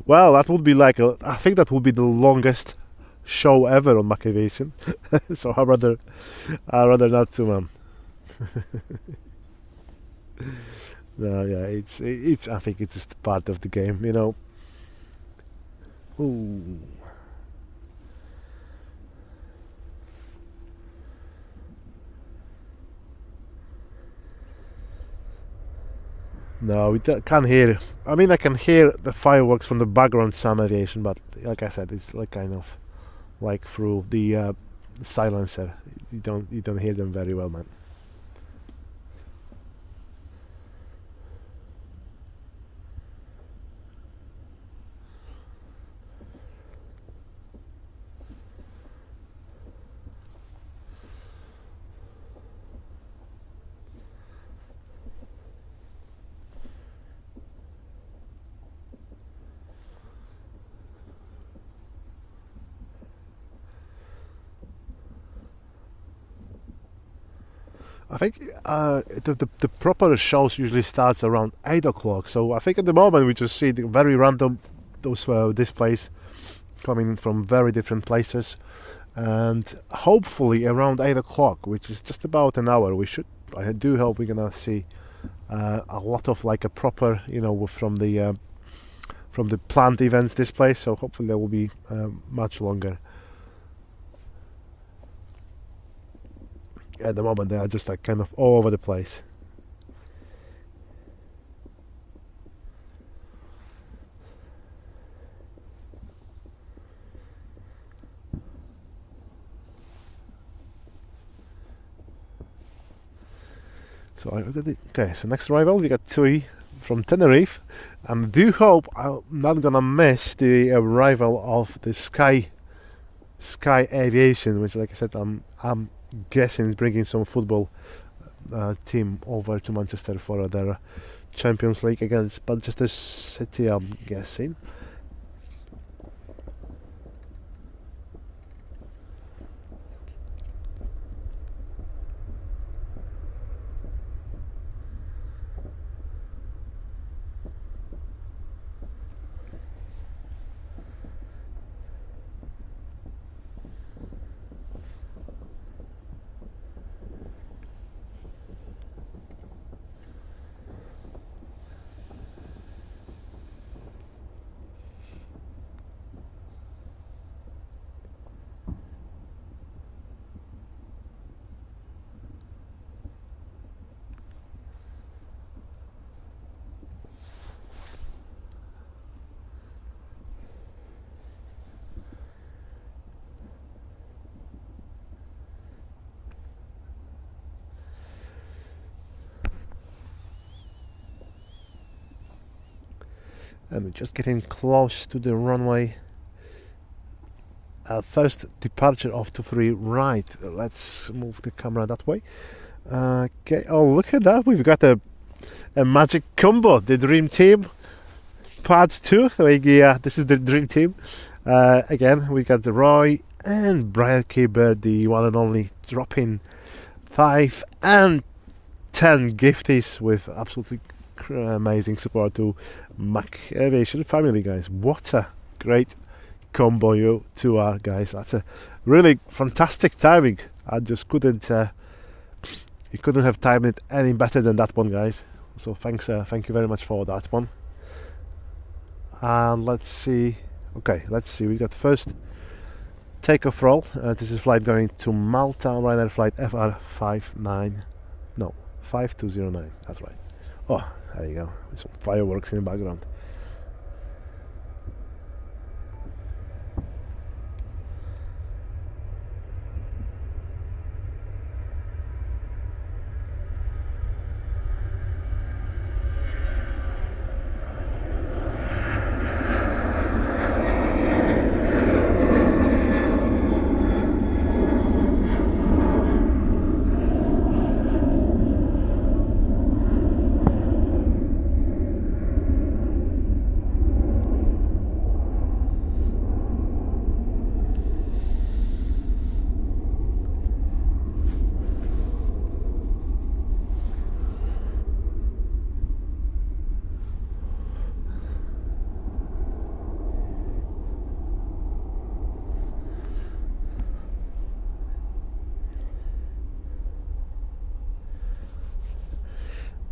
[SPEAKER 1] well, that would be like I think that would be the longest show ever on Macc Aviation. So I'd rather not to, man. No, yeah, it's. I think it's just part of the game, you know. Ooh. No, we can't hear. I mean, I can hear the fireworks from the background, some aviation, but like I said, it's like kind of like through the silencer. You don't hear them very well, man. I think the proper shows usually starts around 8 o'clock. So I think at the moment we just see the very random those displays coming from very different places, and hopefully around 8 o'clock, which is just about an hour, I do hope we're gonna see a lot of like a proper, you know, from the planned events displays. So hopefully they will be much longer. At the moment they are just like kind of all over the place. So so next arrival we got Tui from Tenerife, and I do hope I'm not gonna miss the arrival of the Macc Aviation, which, like I said, I'm guessing is bringing some football team over to Manchester for their Champions League against Manchester City, I'm guessing. And we're just getting close to the runway. First departure of 23 right. Let's move the camera that way. Okay. Oh, look at that! We've got a magic combo. The dream team, part 2. Yeah, this is the dream team. Again, we got the Roy and Brian Kieber, the one and only, dropping 5 and 10 gifties with absolutely amazing support to Macc Aviation family, guys. What a great combo you two are, guys. That's a really fantastic timing. I just couldn't you couldn't have timed it any better than that one, guys. So thank you very much for that one. And let's see. Okay, let's see. We got first takeoff roll. This is flight going to Malta, Ryanair flight FR59. No, 5209. That's right. Oh, there you go. Some fireworks in the background.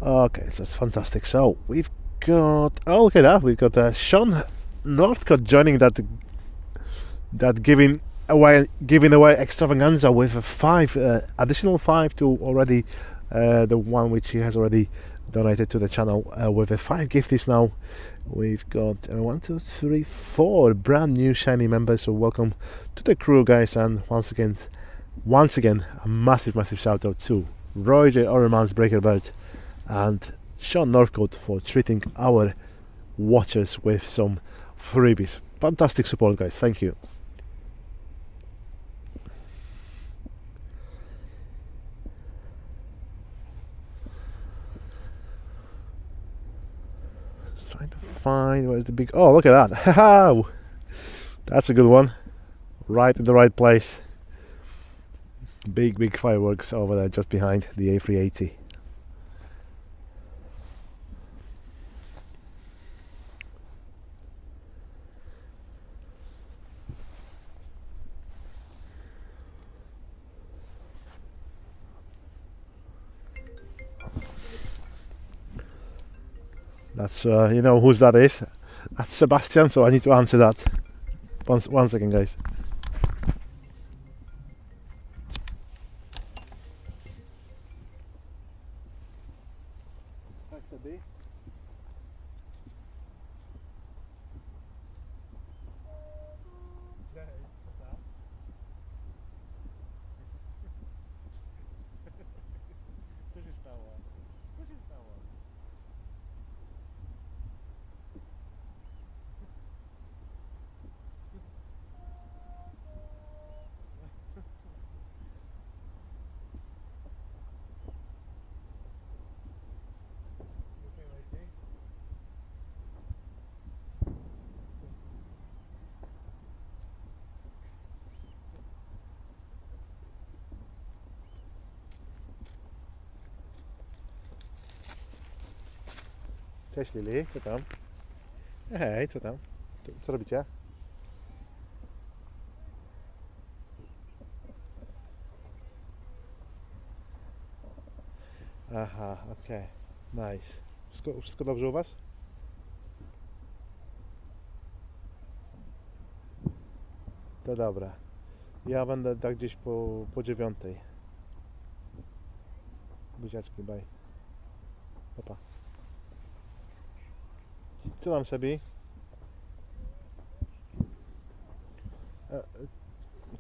[SPEAKER 1] Okay, so it's fantastic. So we've got, oh, look at that, we've got Sean Northcott joining that giving away extravaganza with a additional 5 to already the one which he has already donated to the channel. With the 5 gifties now, we've got 1, 2, 3, 4 brand new shiny members. So welcome to the crew, guys, and once again a massive shout out to Roy J. Oremans, Breakerbird, and Sean Northcote for treating our watchers with some freebies. Fantastic support, guys. Thank you. Just trying to find where's the big. Oh, look at that! That's a good one. Right in the right place. Big fireworks over there just behind the A380. That's you know whose that is. That's Sebastian, so I need to answer that. One second, guys. Cześć Lili, co tam? Hej, co tam? Co robicie? Aha, okej, nice. Wszystko dobrze u was? To dobra. Ja będę tak gdzieś po 9. Buziaczki, bye. Pa. Co tam Sebi?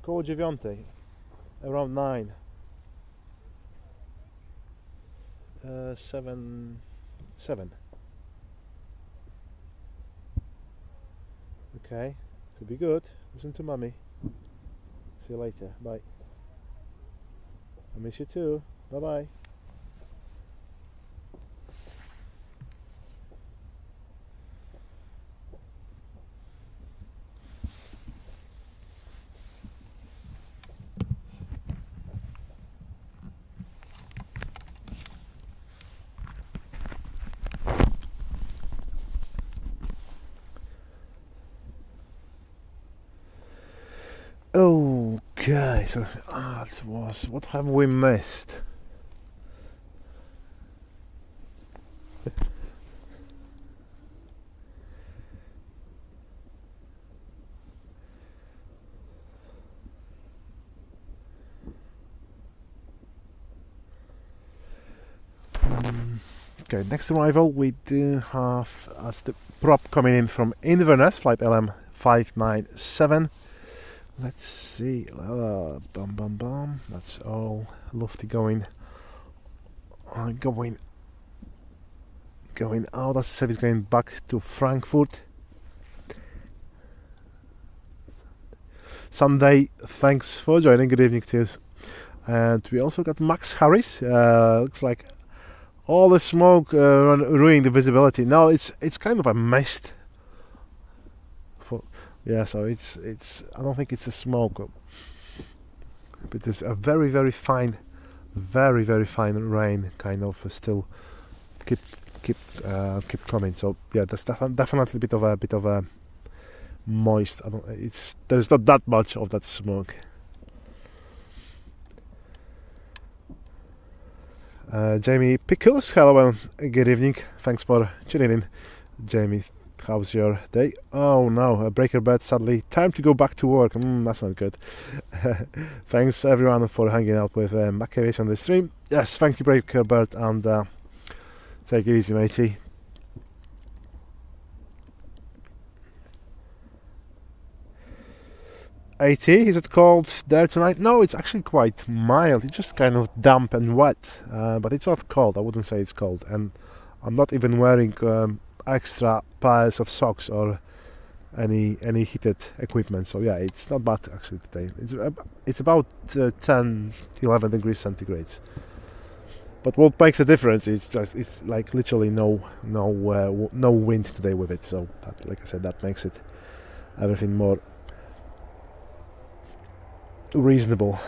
[SPEAKER 1] Koło 9. Around 9. 7. Okay, could be good. Listen to mommy. See you later. Bye. I miss you too. Bye bye. Okay, so what have we missed? Okay, next arrival we do have the prop coming in from Inverness, flight LM597. Let's see, that's all lofty going out. That service going back to Frankfurt. Sunday, thanks for joining. Good evening to you. And we also got Max Harris. Looks like all the smoke ruining the visibility. No, it's kind of a mist. Yeah, so it's I don't think it's a smoke, but there's a very fine rain kind of still keep coming. So yeah, that's definitely a bit of a moist. There's not that much of that smoke. Jamie Pickles, hello and good evening. Thanks for tuning in. Jamie, how's your day? Oh no, a breaker bed, sadly. Time to go back to work. That's not good. Thanks everyone for hanging out with Macc Aviation on the stream. Yes, thank you, breaker bed, and take it easy, matey. AT, is it cold there tonight? No, it's actually quite mild. It's just kind of damp and wet, but it's not cold. I wouldn't say it's cold, and I'm not even wearing extra pairs of socks or any heated equipment. So yeah, it's not bad actually today. It's about 10, 11 degrees centigrade. But what makes a difference is it's like literally no wind today with it. So that, like I said, that makes it everything more reasonable.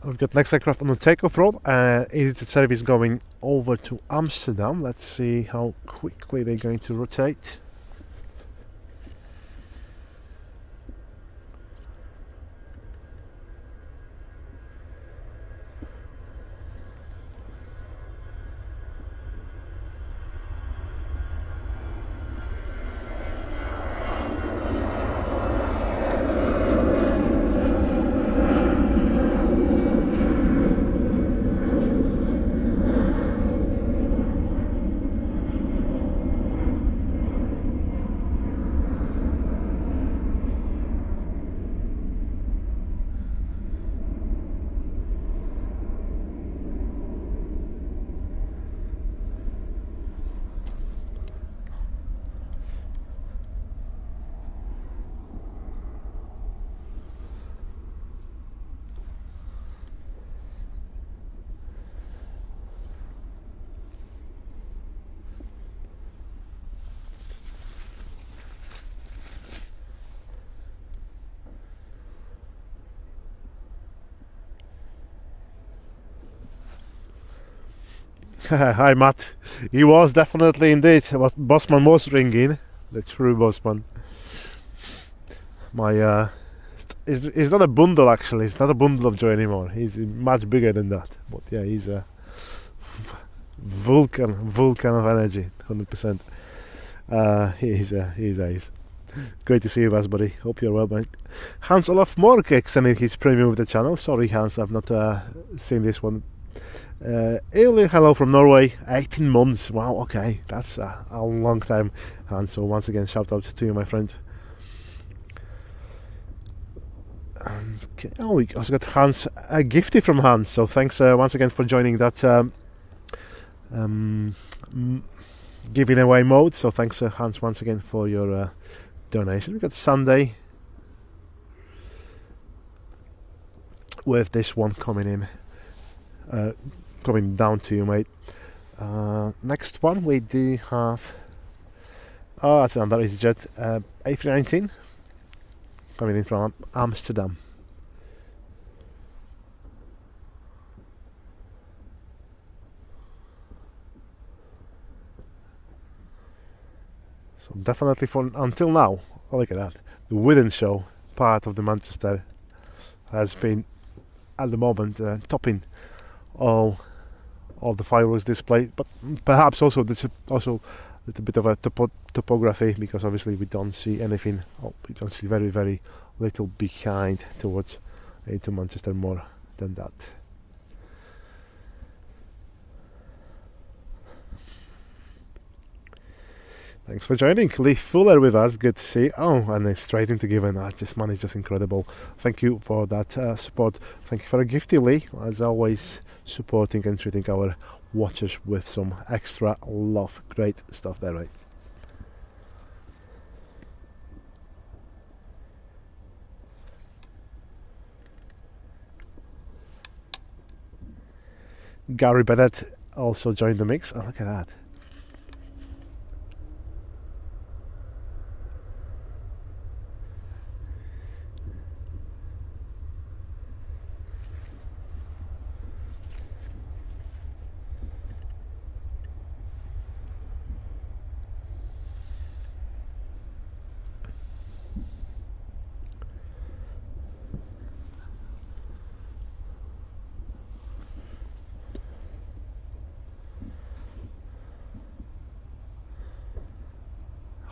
[SPEAKER 1] We've got next aircraft on the takeoff road. Is the service going over to Amsterdam? Let's see how quickly they're going to rotate. Hi Matt. He was definitely indeed. Bossman was ringing. The true Bossman. My it's not a bundle actually. It's not a bundle of joy anymore. He's much bigger than that. But yeah, he's a vulcan of energy, 100%. He's ace. Great to see you, buddy. Hope you're well, mate. Hans Olaf Mork extended his premium with the channel. Sorry, Hans, I've not seen this one. Earlier, hello from Norway. 18 months. Wow, okay, that's a long time, Hans. So once again, shout out to you, my friend. Okay. Oh, we also got Hans, a gifty from Hans. So thanks once again for joining that giving away mode. So thanks, Hans, once again for your donation. We got Sunday with this one coming in. Coming down to you, mate. Next one we do have. Oh, that's another EasyJet A319 coming in from Amsterdam. So definitely for until now, oh, look at that. The Wooden Show part of the Manchester has been at the moment topping all the fireworks display, but perhaps also this also a little bit of a topography, because obviously we don't see anything. We don't see very little behind towards into Manchester more than that. Thanks for joining. Lee Fuller with us. Good to see. Oh, and then straight into giving. Just money is just incredible. Thank you for that support. Thank you for a gifty, Lee. As always, supporting and treating our watchers with some extra love. Great stuff there, right? Gary Bennett also joined the mix. Oh, look at that.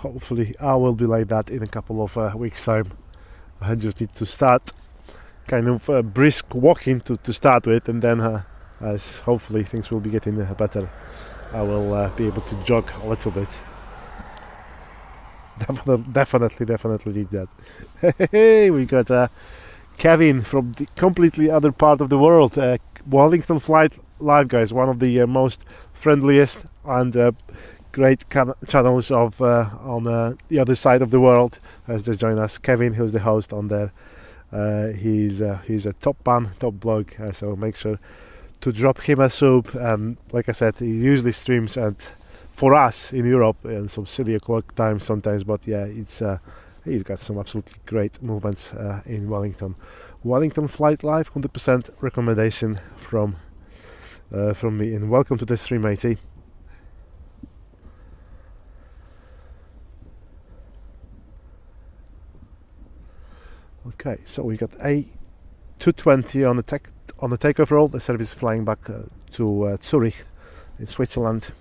[SPEAKER 1] Hopefully I will be like that in a couple of weeks time. I just need to start kind of brisk walking to start with, and then as hopefully things will be getting better, I will be able to jog a little bit. Definitely need that. Hey, we got Kevin from the completely other part of the world. Wellington Flight Live, guys, one of the most friendliest and great channels of on the other side of the world, has just joined us. Kevin, who's the host on there, he's a top man, top blog, so make sure to drop him a sub. Like I said, he usually streams and for us in Europe in some silly o'clock time sometimes, but yeah, it's he's got some absolutely great movements in Wellington. Wellington Flight Live, 100% recommendation from me, and welcome to the stream, matey. Okay, so we got A220 on the takeoff roll. The service is flying back to Zurich in Switzerland.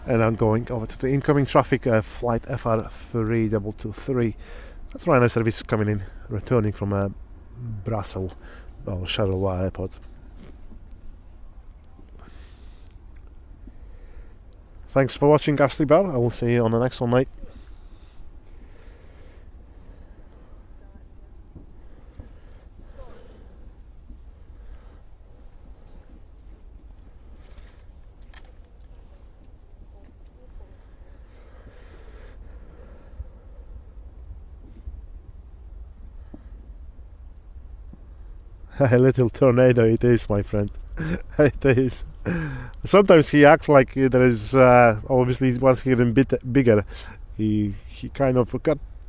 [SPEAKER 1] And I'm going over to the incoming traffic, flight FR3223. That's Ryanair service coming in, returning from Brussels or Charleroi Airport. Thanks for watching, Ashley Barr. I will see you on the next one, mate. A little tornado it is, my friend. It is. Sometimes he acts like there is obviously once he getting bigger, he kind of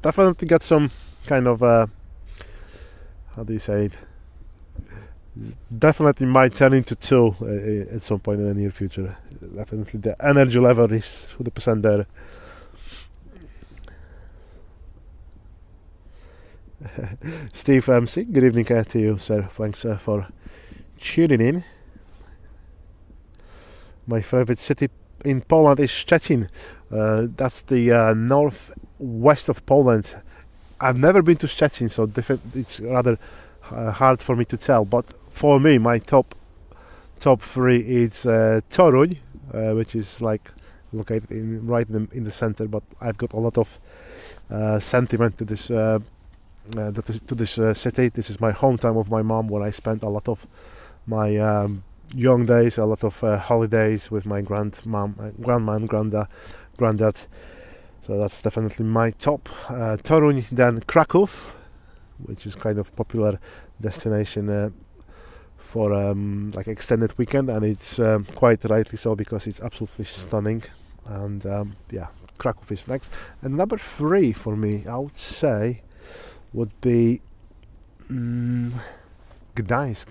[SPEAKER 1] definitely got some kind of how do you say it, definitely might turn into two at some point in the near future. Definitely the energy level is 100% there. Steve MC, good evening to you, sir. Thanks for tuning in. My favorite city in Poland is Szczecin. That's the northwest of Poland. I've never been to Szczecin, so it's rather hard for me to tell. But for me, my top three is Toruń, which is like located right in the center. But I've got a lot of sentiment to this. To this city. This is my hometown of my mom, where I spent a lot of my young days, a lot of holidays with my grandma and granddad. So that's definitely my top. Toruń, then Kraków, which is kind of popular destination for like extended weekend, and it's quite rightly so because it's absolutely stunning. And yeah, Kraków is next. And number 3 for me, I would say, would be Gdańsk.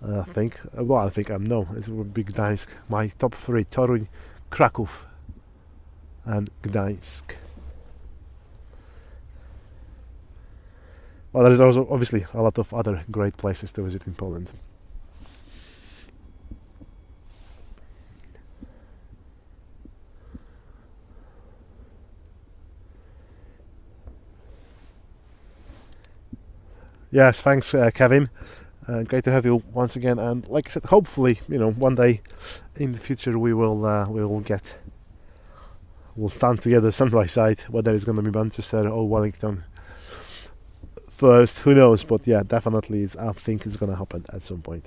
[SPEAKER 1] I think. Well, I think no. It would be Gdańsk. My top three: Toruń, Kraków, and Gdańsk. Well, there is also obviously a lot of other great places to visit in Poland. Yes, thanks, Kevin. Great to have you once again. And like I said, hopefully, one day in the future we'll stand together side by side. Whether it's going to be Manchester or Wellington first, who knows? But yeah, definitely, I think it's going to happen at some point.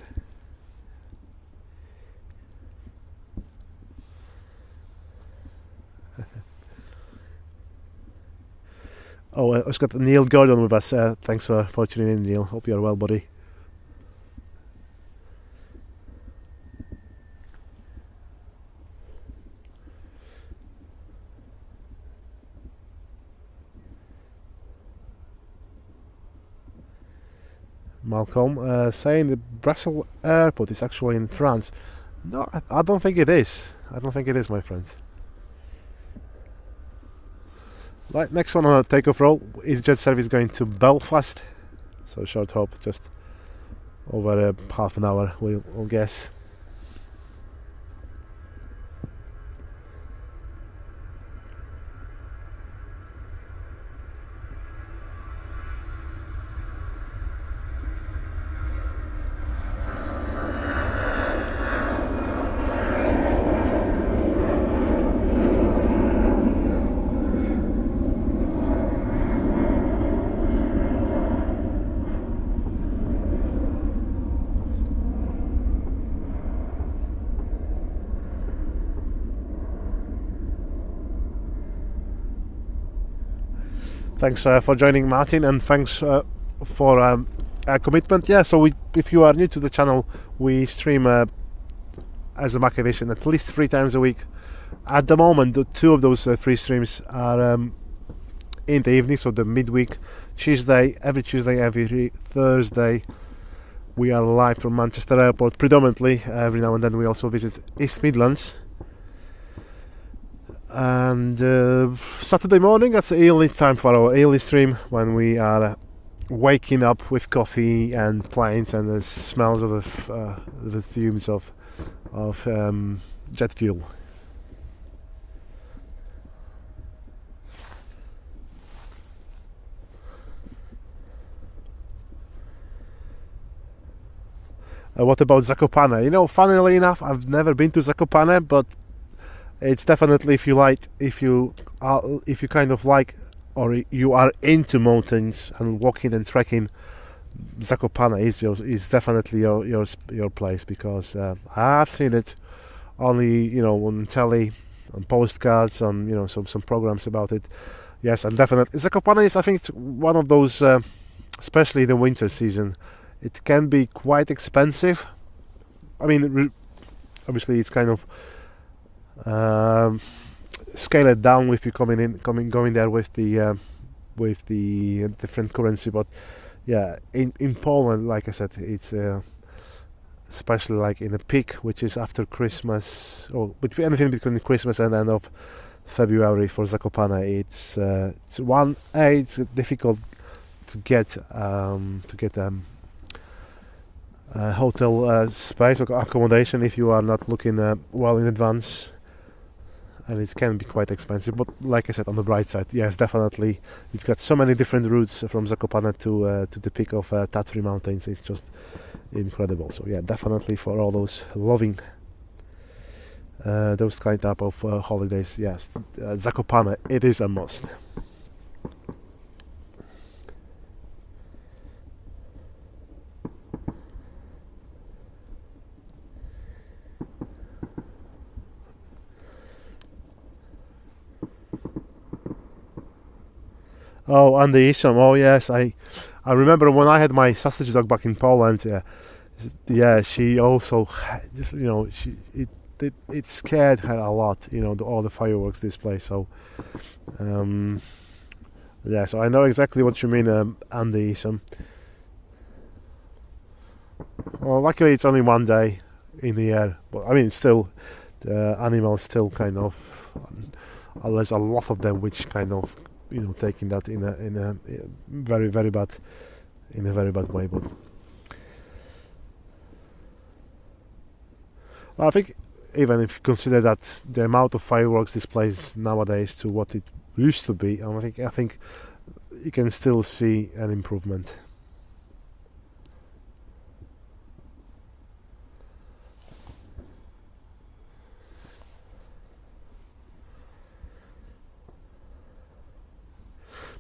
[SPEAKER 1] Oh, I've got Neil Gordon with us. Thanks for tuning in, Neil. Hope you're well, buddy. Malcolm saying the Brussels airport is actually in France. No, I don't think it is. I don't think it is, my friend. Right, next one on the takeoff roll is jet service going to Belfast. So short hop, just over half an hour, we'll guess. Thanks for joining, Martin, and thanks for commitment. Yeah, so if you are new to the channel, we stream as a Macc Aviation at least 3 times a week. At the moment, two of those 3 streams are in the evening, so the midweek. Every Tuesday, every Thursday, we are live from Manchester Airport predominantly. Every now and then we also visit East Midlands. And Saturday morning, that's the early time for our early stream, when we are waking up with coffee and planes and the smells of the fumes of jet fuel. What about Zakopane? Funnily enough, I've never been to Zakopane, but it's definitely, if you kind of like, or you are into mountains and walking and trekking, Zakopane is definitely your place, because I've seen it only on telly, on postcards, on some programs about it. Yes, and definitely Zakopane is, I think, it's one of those, especially the winter season, it can be quite expensive. I mean, obviously it's kind of scale it down if you're going there with the different currency, but yeah, in Poland, like I said, it's especially like in the peak, which is after Christmas, or anything between Christmas and end of February for Zakopane. It's difficult to get hotel space or accommodation if you are not looking well in advance. And it can be quite expensive, but like I said, on the bright side, yes, definitely, you've got so many different routes from Zakopane to the peak of Tatry Mountains. It's just incredible. So yeah, definitely for all those loving those kind of holidays, yes, Zakopane, it is a must. Oh, Andy Isham. Oh, yes. I remember when I had my sausage dog back in Poland. Yeah, she also just it scared her a lot. All the fireworks display. So yeah, so I know exactly what you mean, Andy Isham. Well, luckily it's only one day in the year, but I mean, still, the animals still kind of, there's a lot of them which kind of, taking that in a very very bad, in a very bad way. But I think even if you consider that the amount of fireworks displays nowadays to what it used to be, I think you can still see an improvement.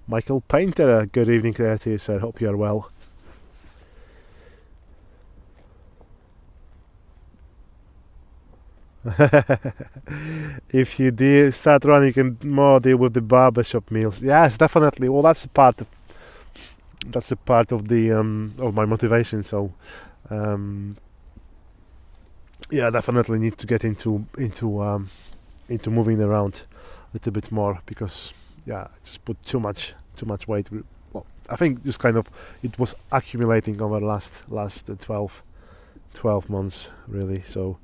[SPEAKER 1] Michael Painter, good evening to you, sir. Hope you are well. If you start running, you can more deal with the barbershop meals. Yes, definitely. Well, that's a part of the of my motivation. So, yeah, definitely need to get into moving around a little bit more, because I just put too much weight. Well, I think just kind of it was accumulating over the last 12 months really. So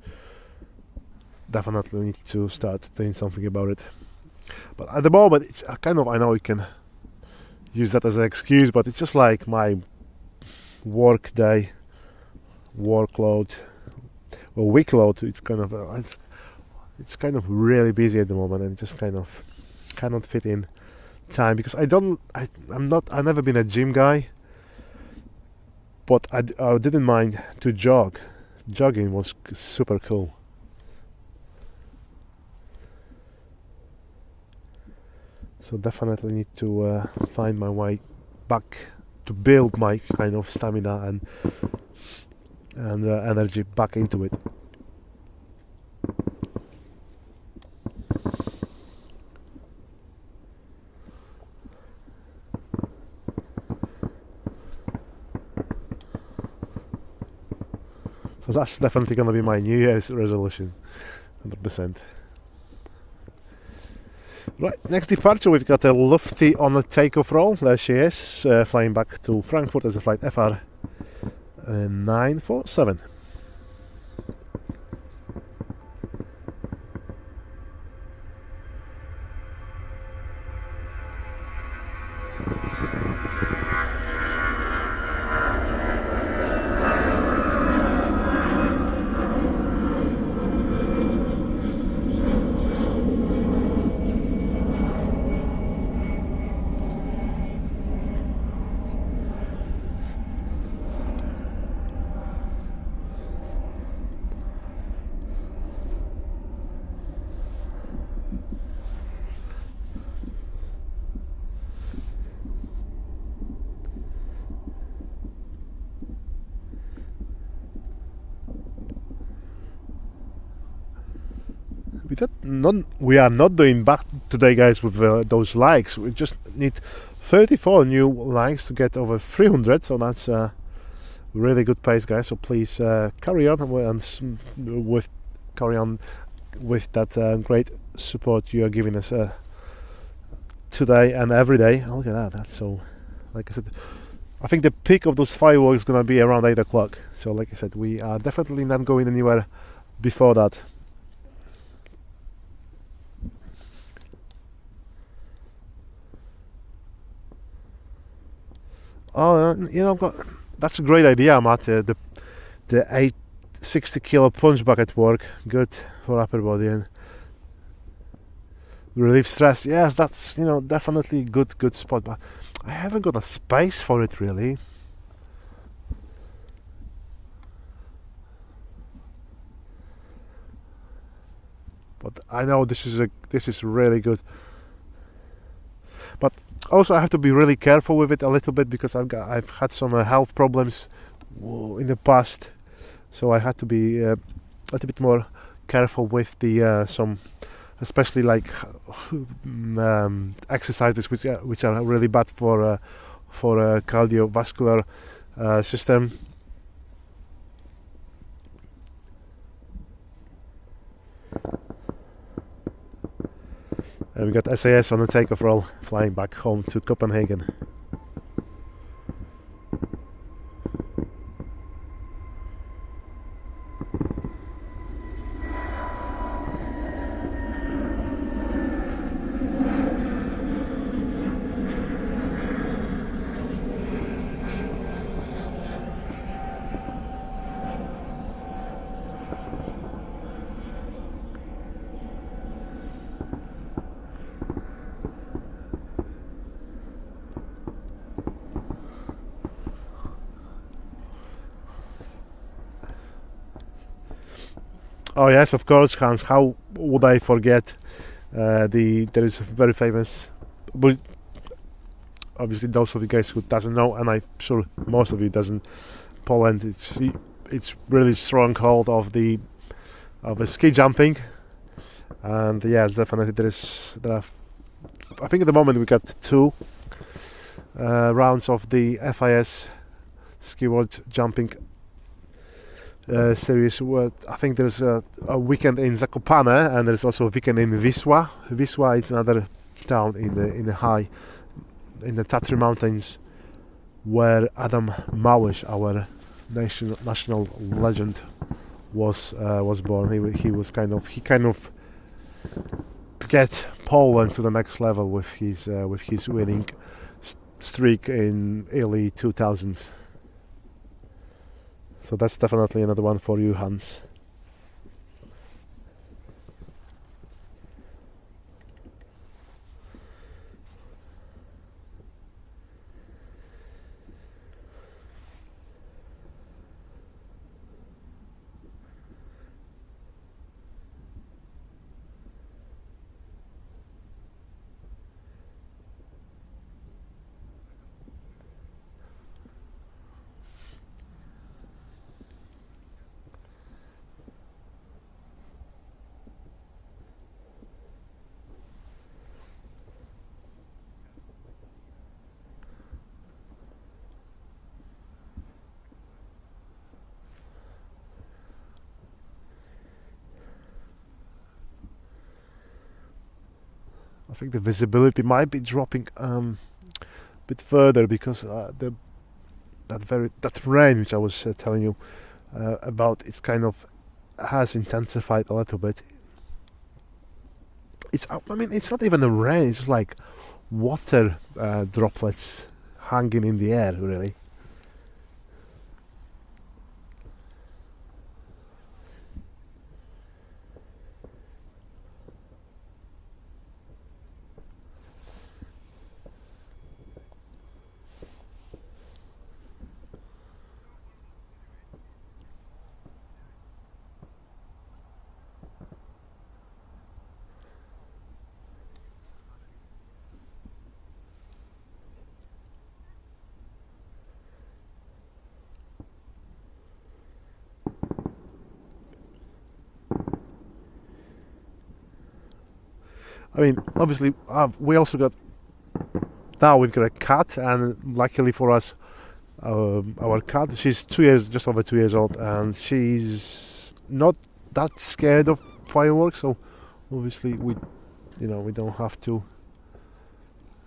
[SPEAKER 1] definitely need to start doing something about it. But at the moment, it's I know you can use that as an excuse, but it's just like my work day, workload, or weekload. It's kind of it's kind of really busy at the moment, and just kind of cannot fit in time, because I've never been a gym guy, but I didn't mind to jog. Jogging was super cool. So definitely need to find my way back to build my kind of stamina and energy back into it. So that's definitely going to be my New Year's resolution, 100%. Right, next departure, we've got a Lufty on a takeoff roll. There she is, flying back to Frankfurt as a flight FR 947. We are not doing bad today, guys, with those likes. We just need 34 new likes to get over 300, so that's a really good pace, guys. So please carry on with that great support you are giving us today and every day. Oh, look at that! That's so. Like I said, I think the peak of those fireworks is gonna be around 8 o'clock. So, like I said, we are definitely not going anywhere before that. Oh, that's a great idea, Matt. The 860 kilo punch bucket work, good for upper body and relieve stress. Yes, that's definitely good spot. But I haven't got a space for it really. But I know this is really good. But also, I have to be really careful with it a little bit, because I've had some health problems in the past, so I had to be a little bit more careful with the some, especially like exercises which are really bad for cardiovascular system. And we got SAS on the takeoff roll, flying back home to Copenhagen. Oh yes, of course, Hans. How would I forget? There is a very famous, but obviously those of you guys who doesn't know, and I'm sure most of you doesn't. Poland, it's really stronghold of the ski jumping, and yes, definitely there are. I think at the moment we got two rounds of the FIS ski world jumping series. Where I think there's a weekend in Zakopane, and there's also a weekend in Wisła. Wisła is another town in the Tatry Mountains, where Adam Małysz, our national legend, was born. He kind of get Poland to the next level with his winning streak in early 2000s. So that's definitely another one for you, Hans. I think the visibility might be dropping a bit further because that rain which I was telling you about, it's kind of has intensified a little bit. It's not even a rain; it's just like water droplets hanging in the air, really. I mean, obviously, we also got now we've got a cat, and luckily for us, our cat, she's just over 2 years old, and she's not that scared of fireworks. So obviously, we don't have to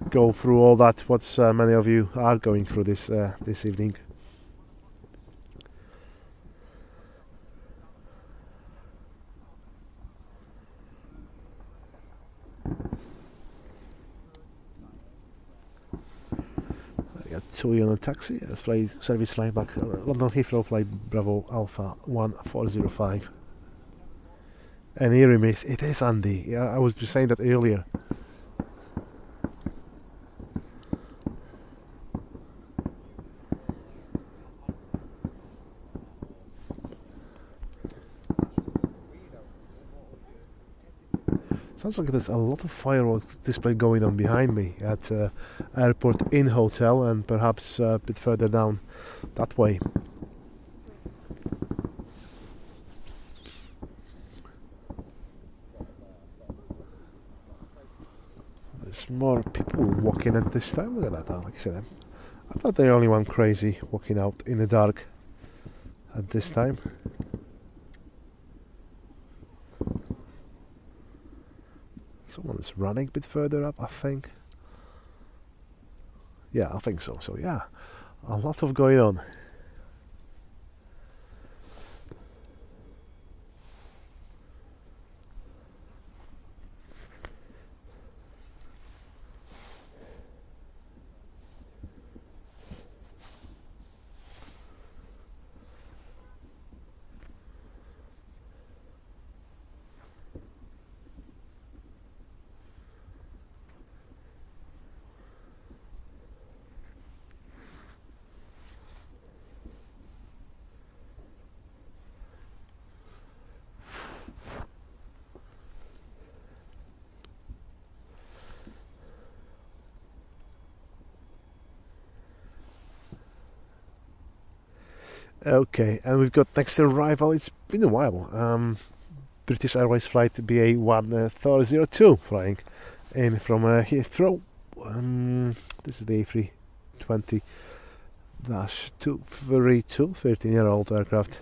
[SPEAKER 1] go through all that. What many of you are going through this evening. TUI on a taxi, service flight back London Heathrow, flight Bravo Alpha 1405. An eerie mist. It is, Andy. Yeah, I was just saying that earlier. Sounds like there's a lot of fireworks display going on behind me at Airport Inn Hotel, and perhaps a bit further down that way. There's more people walking at this time. Look at that, like I said. I'm not the only one crazy walking out in the dark at this time. Someone's running a bit further up, I think. Yeah, I think so. So yeah, a lot of going on. Okay, and we've got next arrival. It's been a while. British Airways flight BA1402 flying in from Heathrow. This is the A320-232, 13-year-old aircraft.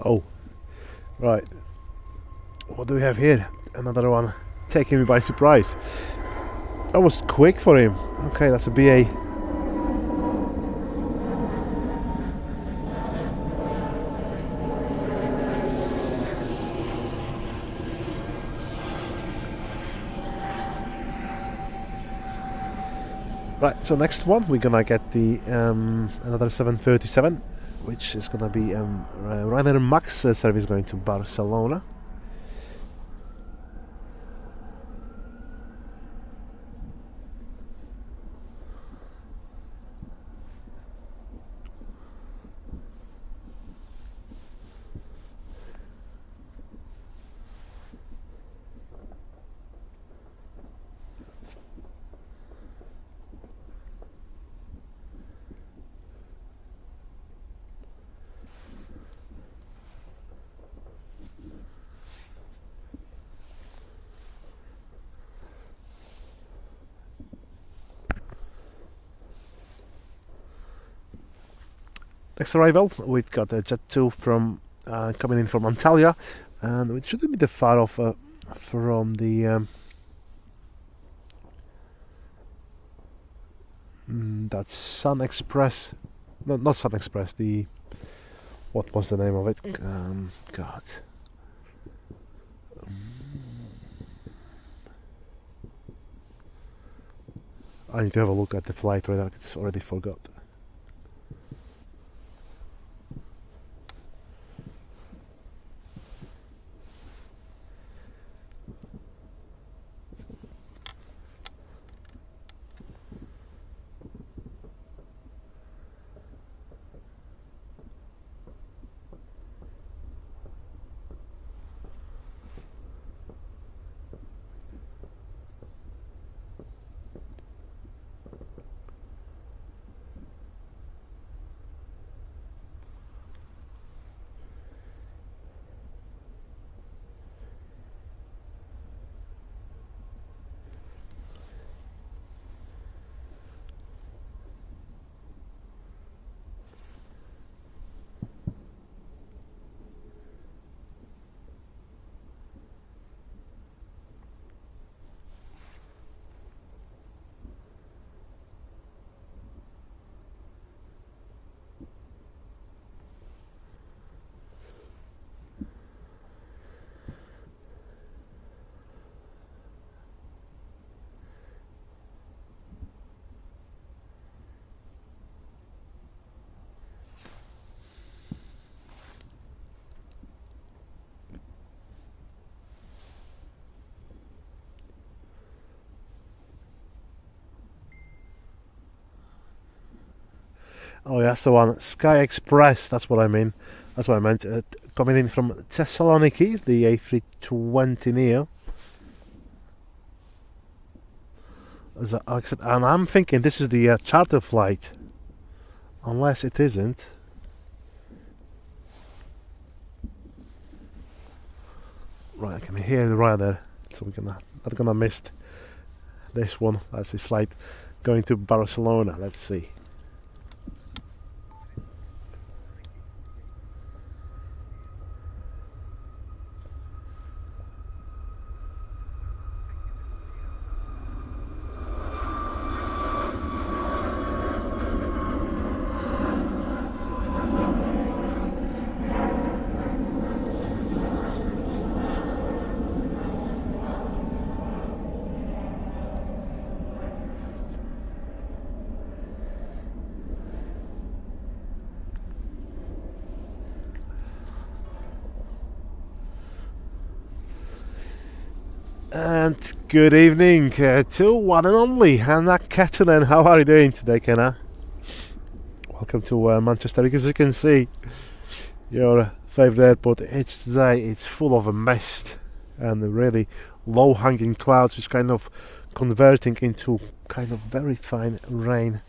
[SPEAKER 1] Oh, right. What do we have here? Another one taking me by surprise. That was quick for him. Okay, that's a BA. Right, so next one we're gonna get the another 737, which is gonna be Ryanair Macc service going to Barcelona. Next arrival, we've got a Jet 2 from coming in from Antalya, and it shouldn't be that far off from the that Sun Express. No, not Sun Express. The what was the name of it? God. I need to have a look at the flight radar. I just already forgot. Oh yeah, that's the one. Sky Express, that's what I mean. That's what I meant. Coming in from Thessaloniki, the A320 Neo. As I said, and I'm thinking this is the charter flight. Unless it isn't. Right, I can hear the rider, so we're not gonna miss this one. That's the flight going to Barcelona. Let's see. And good evening to one and only Hannah Catalan. How are you doing today, Kenna? Welcome to Manchester. As you can see, your favourite airport. It's full of a mist and really low-hanging clouds, which kind of converting into kind of very fine rain.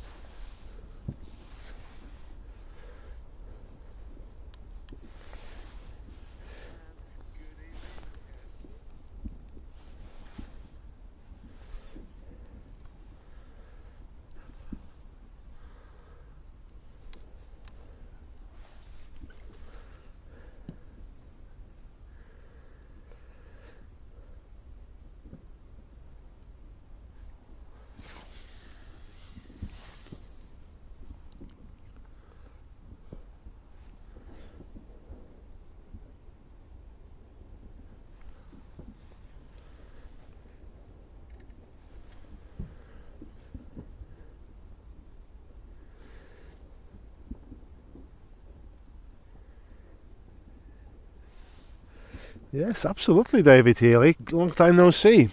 [SPEAKER 1] Yes, absolutely, David Healy. Long time no see.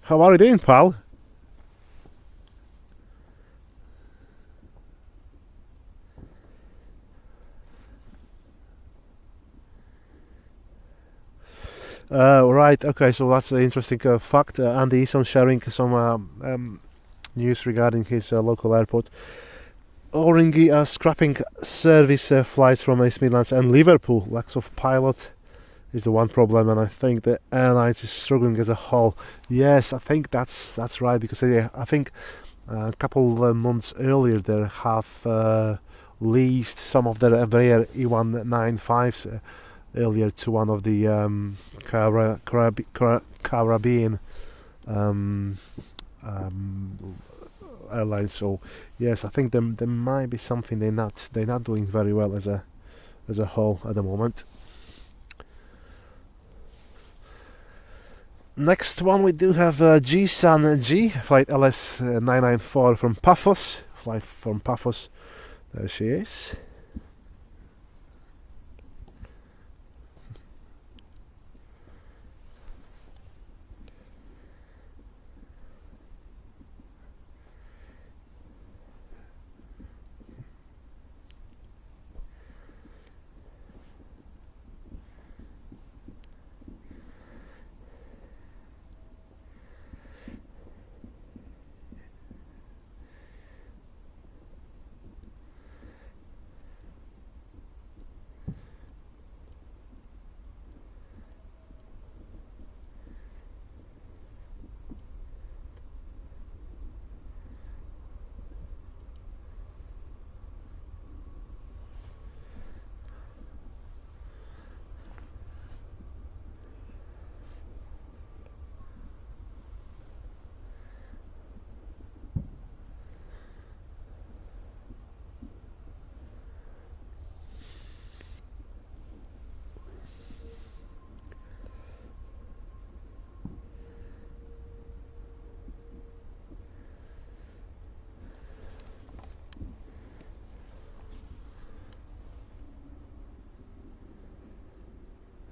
[SPEAKER 1] How are you doing, pal? Right, okay, so that's an interesting fact. Andy is on sharing some news regarding his local airport. Orange are scrapping service flights from East Midlands and Liverpool. Lack of pilot is the one problem, and I think the airlines is struggling as a whole. Yes, I think that's right, because I think a couple of months earlier they have leased some of their Embraer E195s earlier to one of the Caribbean airlines. So yes, I think there might be something they're not doing very well as a whole at the moment. Next one, we do have G-Sun G, flight LS994 from Paphos. Flight from Paphos. There she is.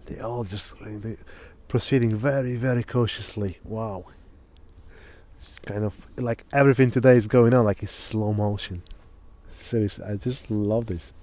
[SPEAKER 1] They all just proceeding very, very cautiously. Wow. It's kind of like everything today is going on like it's slow motion. Seriously, I just love this.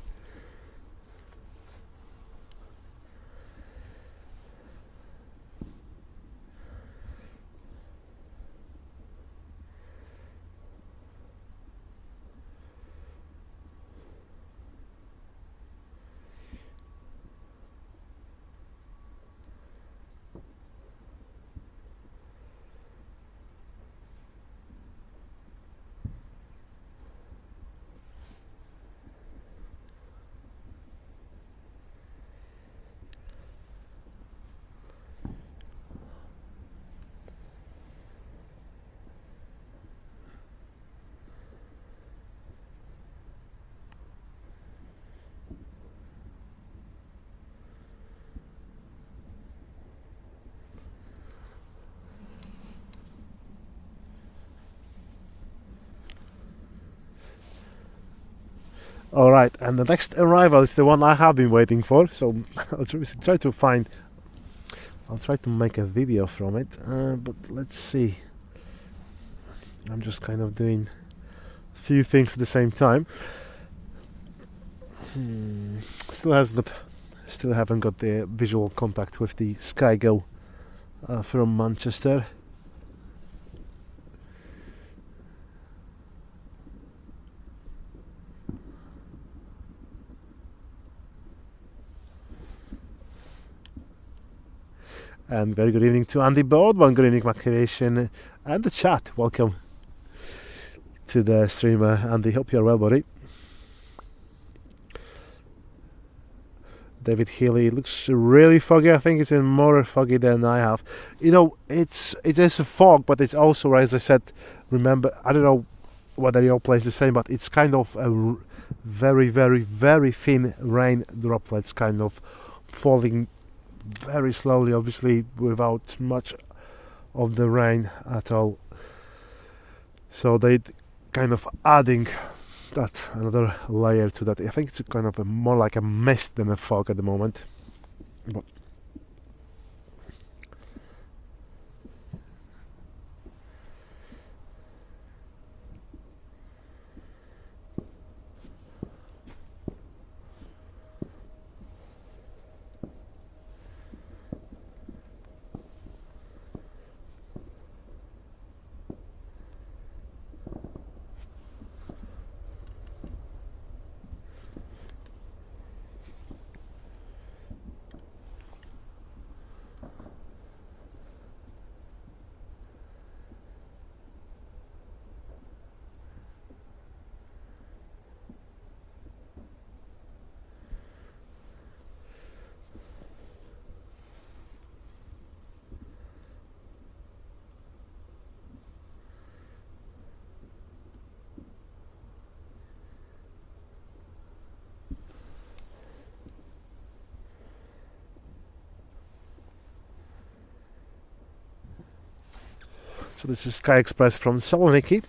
[SPEAKER 1] Alright, and the next arrival is the one I have been waiting for, so I'll try to find... I'll try to make a video from it, but let's see. I'm just kind of doing a few things at the same time. Still haven't got the visual contact with the Skygo from Manchester. And very good evening to Andy Boardman, good evening Macc Aviation, and the chat. Welcome to the streamer, Andy. Hope you're well, buddy. David Healy, looks really foggy. I think it's even more foggy than I have. You know, it is a fog, but it's also, as I said, remember, I don't know whether your place is the same, but it's kind of a very, very, very thin rain droplets kind of falling very slowly, obviously without much of the rain at all. So they kind of adding that another layer to that. I think it's kind of more like a mist than a fog at the moment. But so this is Sky Express from Saloniki.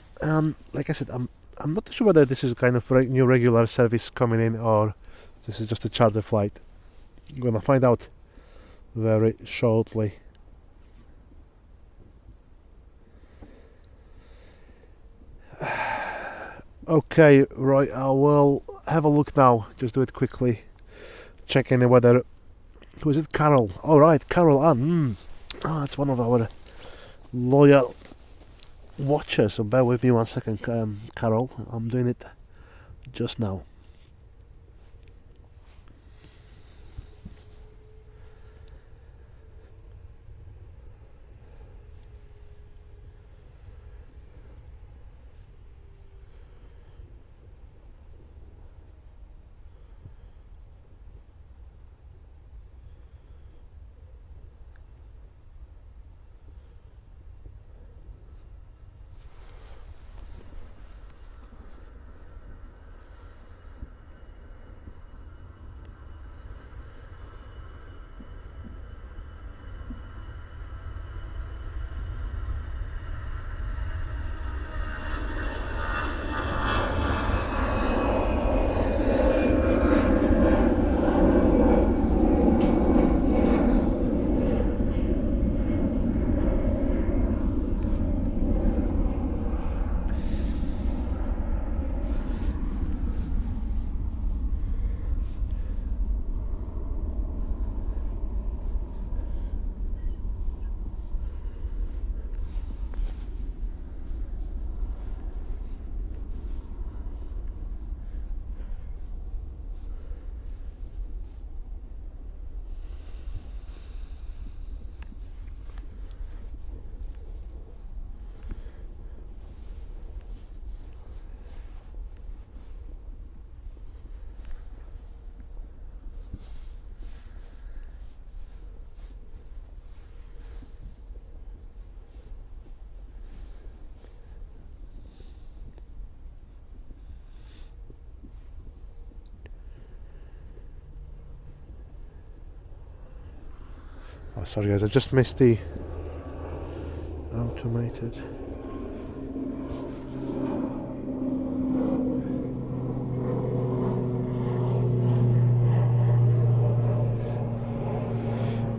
[SPEAKER 1] Like I said, I'm not sure whether this is kind of new regular service coming in or this is just a charter flight. I'm gonna find out very shortly. Okay, right, I will have a look now. Just do it quickly. Checking the weather. Who is it? Carol. Alright, Carol Ann. Oh, that's one of our loyal watchers. So bear with me 1 second, Carol. I'm doing it just now. Oh, sorry guys, I just missed the automated.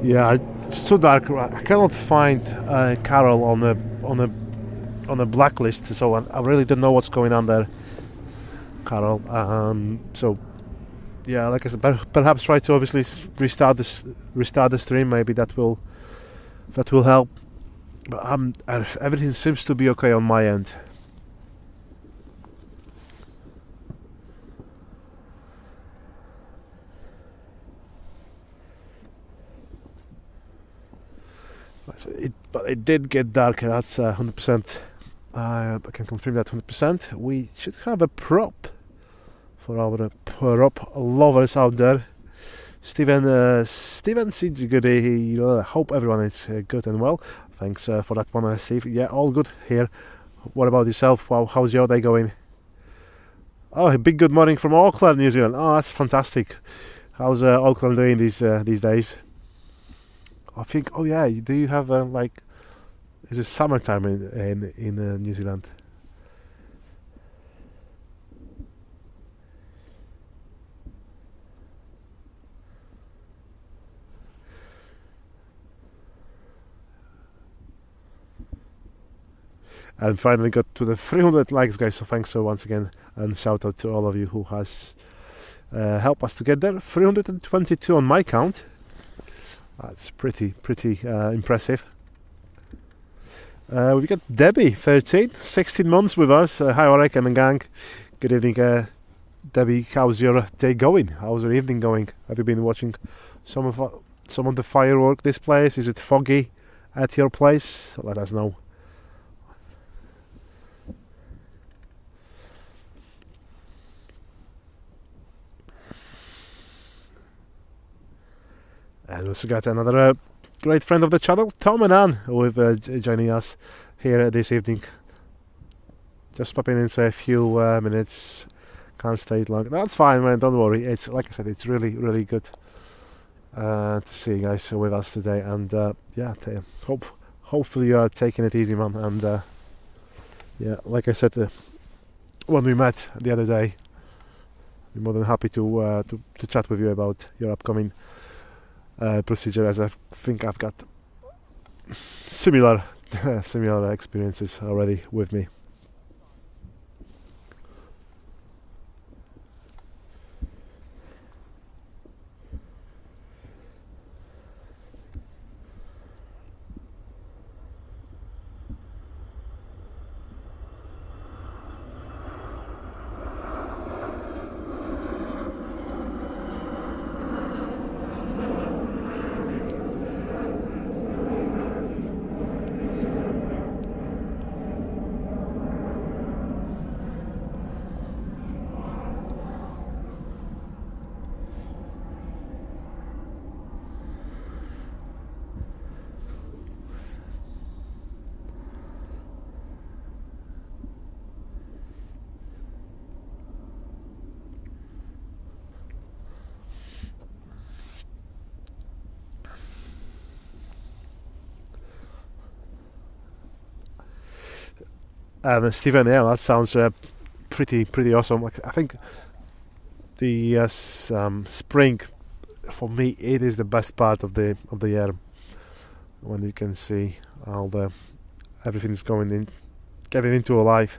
[SPEAKER 1] Yeah, it's too dark. I cannot find Carol on the blacklist, so I really don't know what's going on there, Carol. So yeah, like I said, perhaps try to obviously restart the stream. Maybe that will help. But everything seems to be okay on my end. But it did get darker. That's 100%. I can confirm that 100%. We should have a prop for our prop lovers out there. Steven Siguri, hope everyone is good and well. Thanks for that one, Steve. Yeah, all good here. What about yourself? Wow, how's your day going? Oh, a big good morning from Auckland, New Zealand. Oh, that's fantastic. How's Auckland doing these days? I think. Oh yeah, do you have is it summertime in New Zealand? And finally got to the 300 likes, guys. So thanks once again, and shout out to all of you who has helped us to get there. 322 on my count. That's pretty impressive. We got Debbie, 13, 16 months with us. Hi Arek and the gang. Good evening, Debbie. How's your day going? How's your evening going? Have you been watching some of the firework displays? Is it foggy at your place? Let us know. And we also got another great friend of the channel, Tom and Ann, who have joining us here this evening. Just popping in, say a few minutes. Can't stay long. That's fine, man. Don't worry. It's like I said, it's really good to see you guys with us today. And yeah, hopefully you are taking it easy, man. And yeah, like I said, when we met the other day, I'm more than happy to chat with you about your upcoming procedure, as I think I've got similar experiences already with me. And Stephen, yeah, that sounds pretty awesome. Like I think the spring, for me, it is the best part of the year, when you can see all everything's getting into life.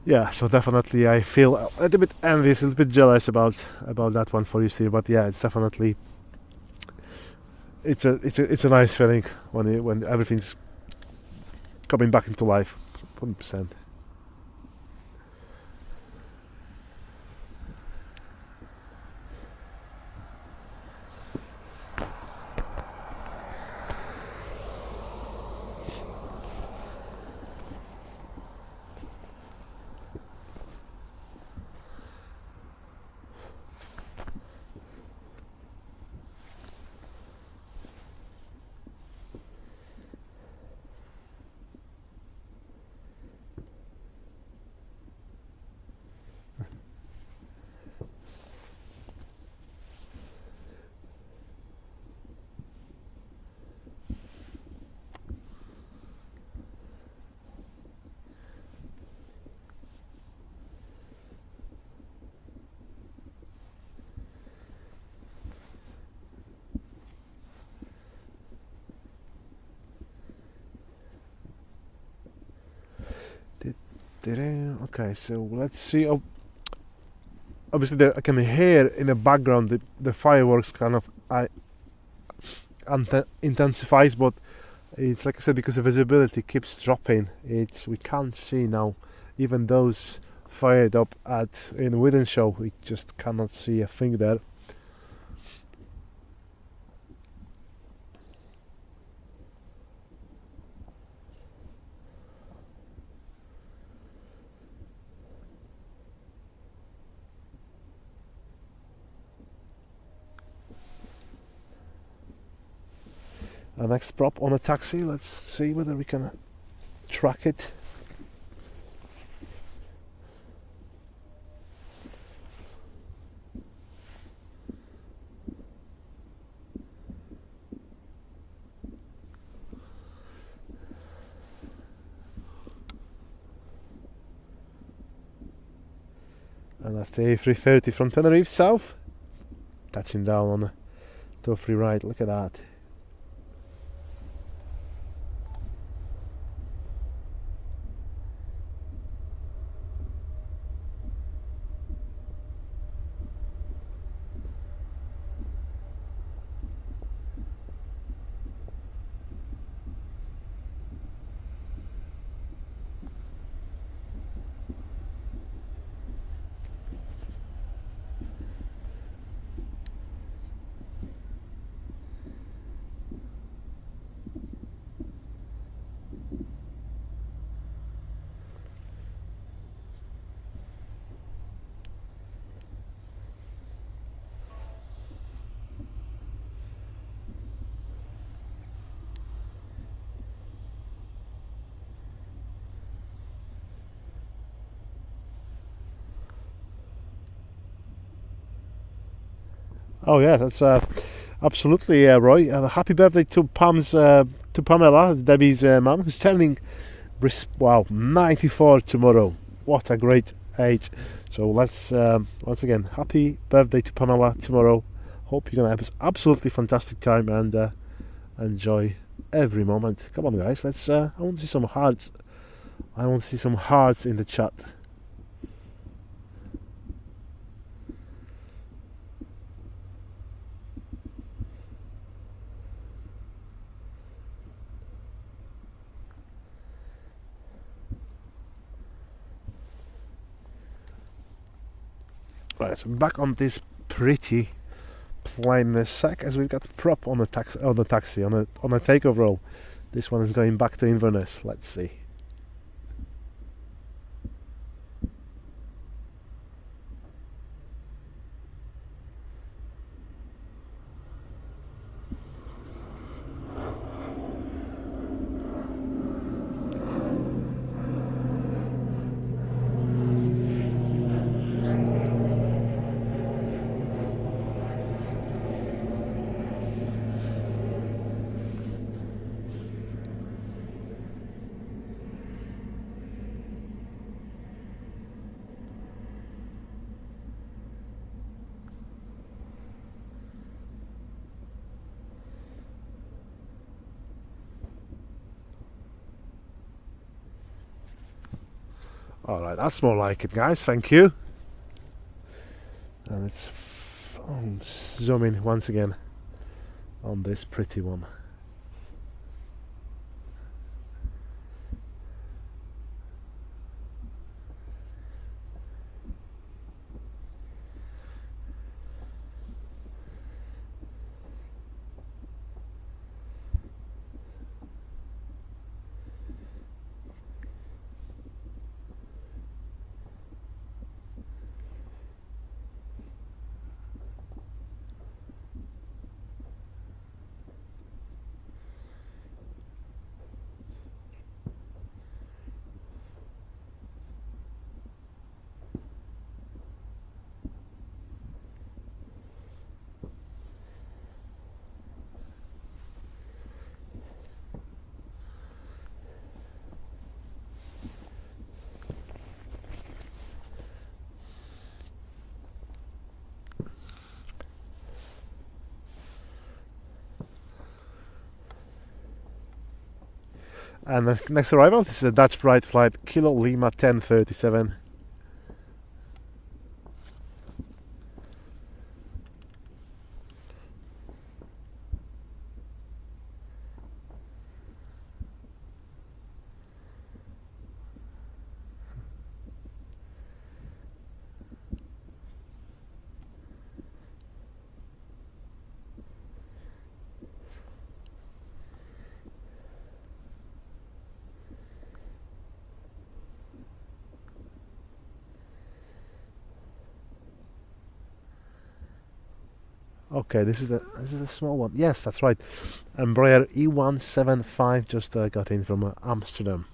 [SPEAKER 1] Yeah, so definitely I feel a little bit envious, a little bit jealous about that one for you, Steve. But yeah, it's definitely it's a nice feeling when everything's coming back into life, 100%. Okay, so let's see. Obviously, I can hear in the background the fireworks kind of intensifies, but it's like I said, because the visibility keeps dropping. We can't see now, even those fired up in Within Show. We just cannot see a thing there. Our next prop on a taxi. Let's see whether we can track it. And that's the A330 from Tenerife South, touching down on the door free right. Look at that. Oh yeah, that's absolutely Roy. Happy birthday to Pamela, Debbie's mum, who's turning 94 tomorrow. What a great age! So let's once again, happy birthday to Pamela tomorrow. Hope you're gonna have an absolutely fantastic time and enjoy every moment. Come on, guys, let's. I want to see some hearts. I want to see some hearts in the chat. Right, so I'm back on this pretty plane Macc as we've got the prop on the taxi on a takeoff roll. This one is going back to Inverness. Let's see. Alright, that's more like it, guys. Thank you. And let's zoom in once again on this pretty one. And the next arrival, this is a Dutch Pride flight Kilo Lima 1037. Okay, this is a small one. Yes, that's right. Embraer E175 just got in from Amsterdam.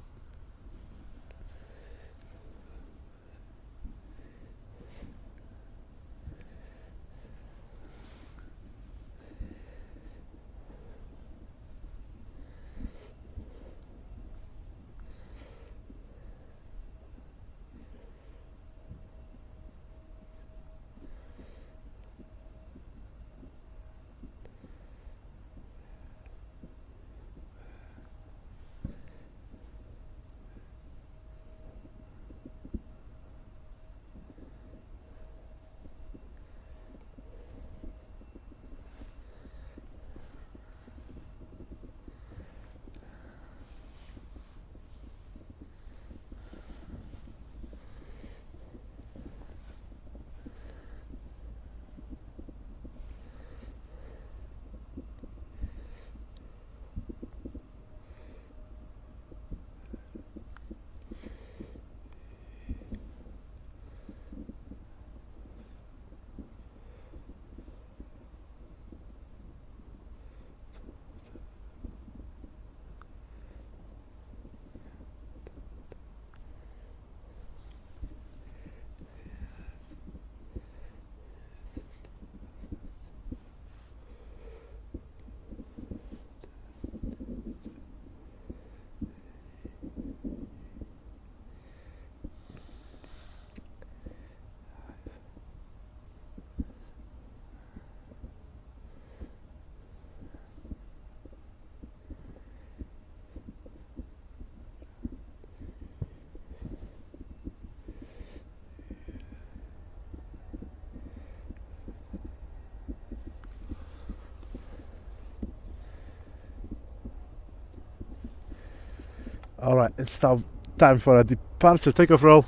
[SPEAKER 1] Alright, it's now time for a departure takeoff roll.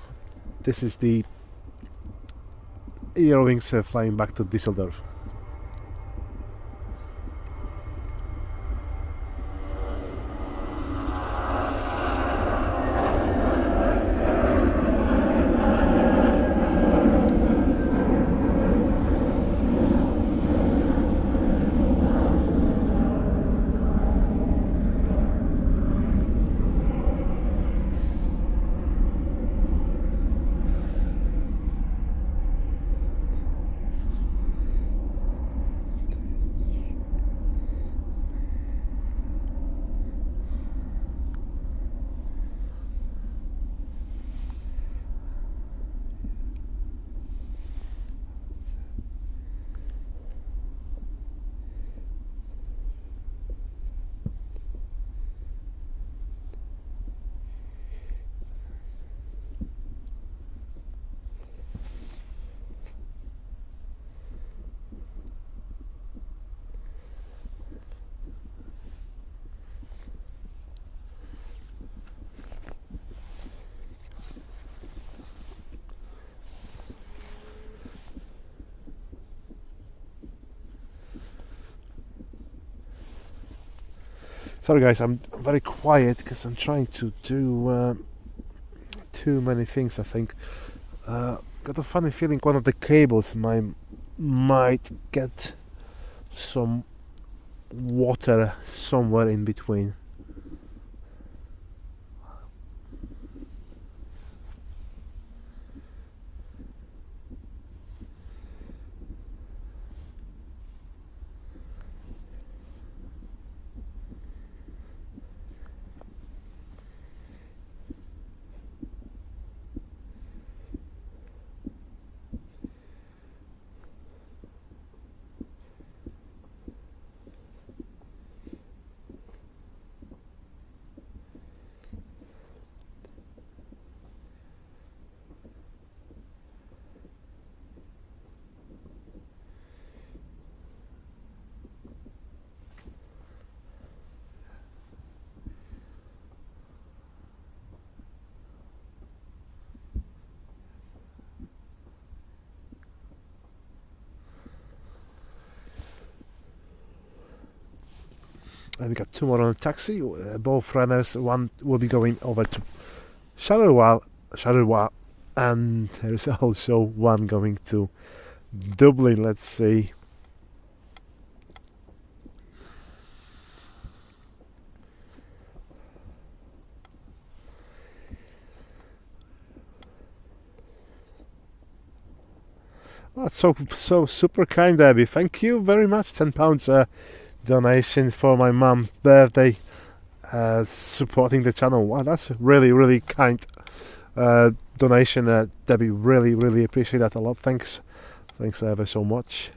[SPEAKER 1] This is the Eurowings flying back to Düsseldorf. Sorry guys, I'm very quiet because I'm trying to do too many things, I think. Got a funny feeling one of the cables might get some water somewhere in between. And we got 2 more on a taxi. Both runners, one will be going over to Charleroi, and there is also one going to Dublin. Let's see. Oh, so super kind, Debbie. Thank you very much. £10 donation for my mum's birthday, supporting the channel. Wow, that's really kind donation, Debbie. Really appreciate that a lot. Thanks ever so much.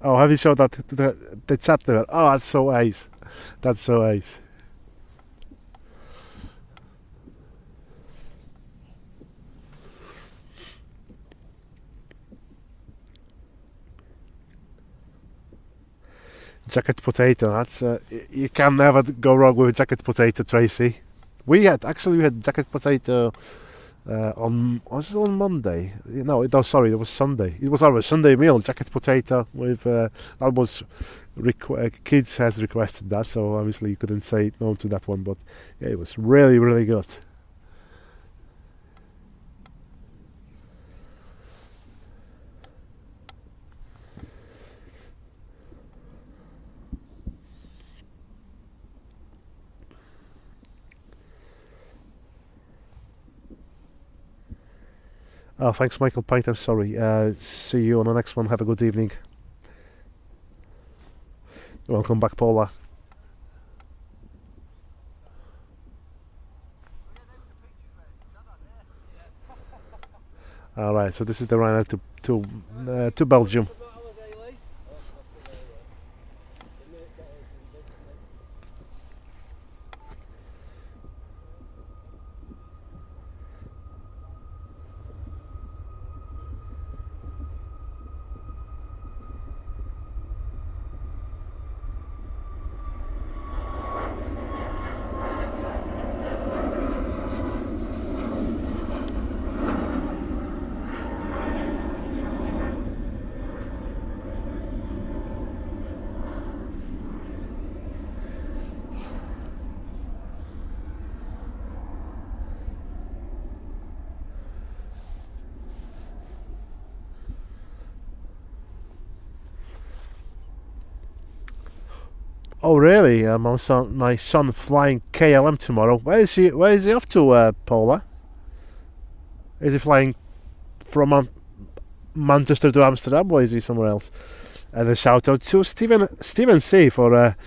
[SPEAKER 1] Oh, have you showed that the chat there? Oh, that's so ace. That's so ace. Jacket potato. That's you can never go wrong with jacket potato, Tracy. We had jacket potato was it on Monday? No, sorry, it was Sunday. It was our Sunday meal, jacket potato with that was kids has requested that, so obviously you couldn't say no to that one. But yeah, it was really good. Oh, thanks, Michael Piter. Sorry. See you on the next one. Have a good evening. Welcome back, Paula. All right. So this is the runner to Belgium. Oh really? My son flying KLM tomorrow. Where is he off to, Paula? Is he flying from Manchester to Amsterdam, or is he somewhere else? And a shout out to Stephen C for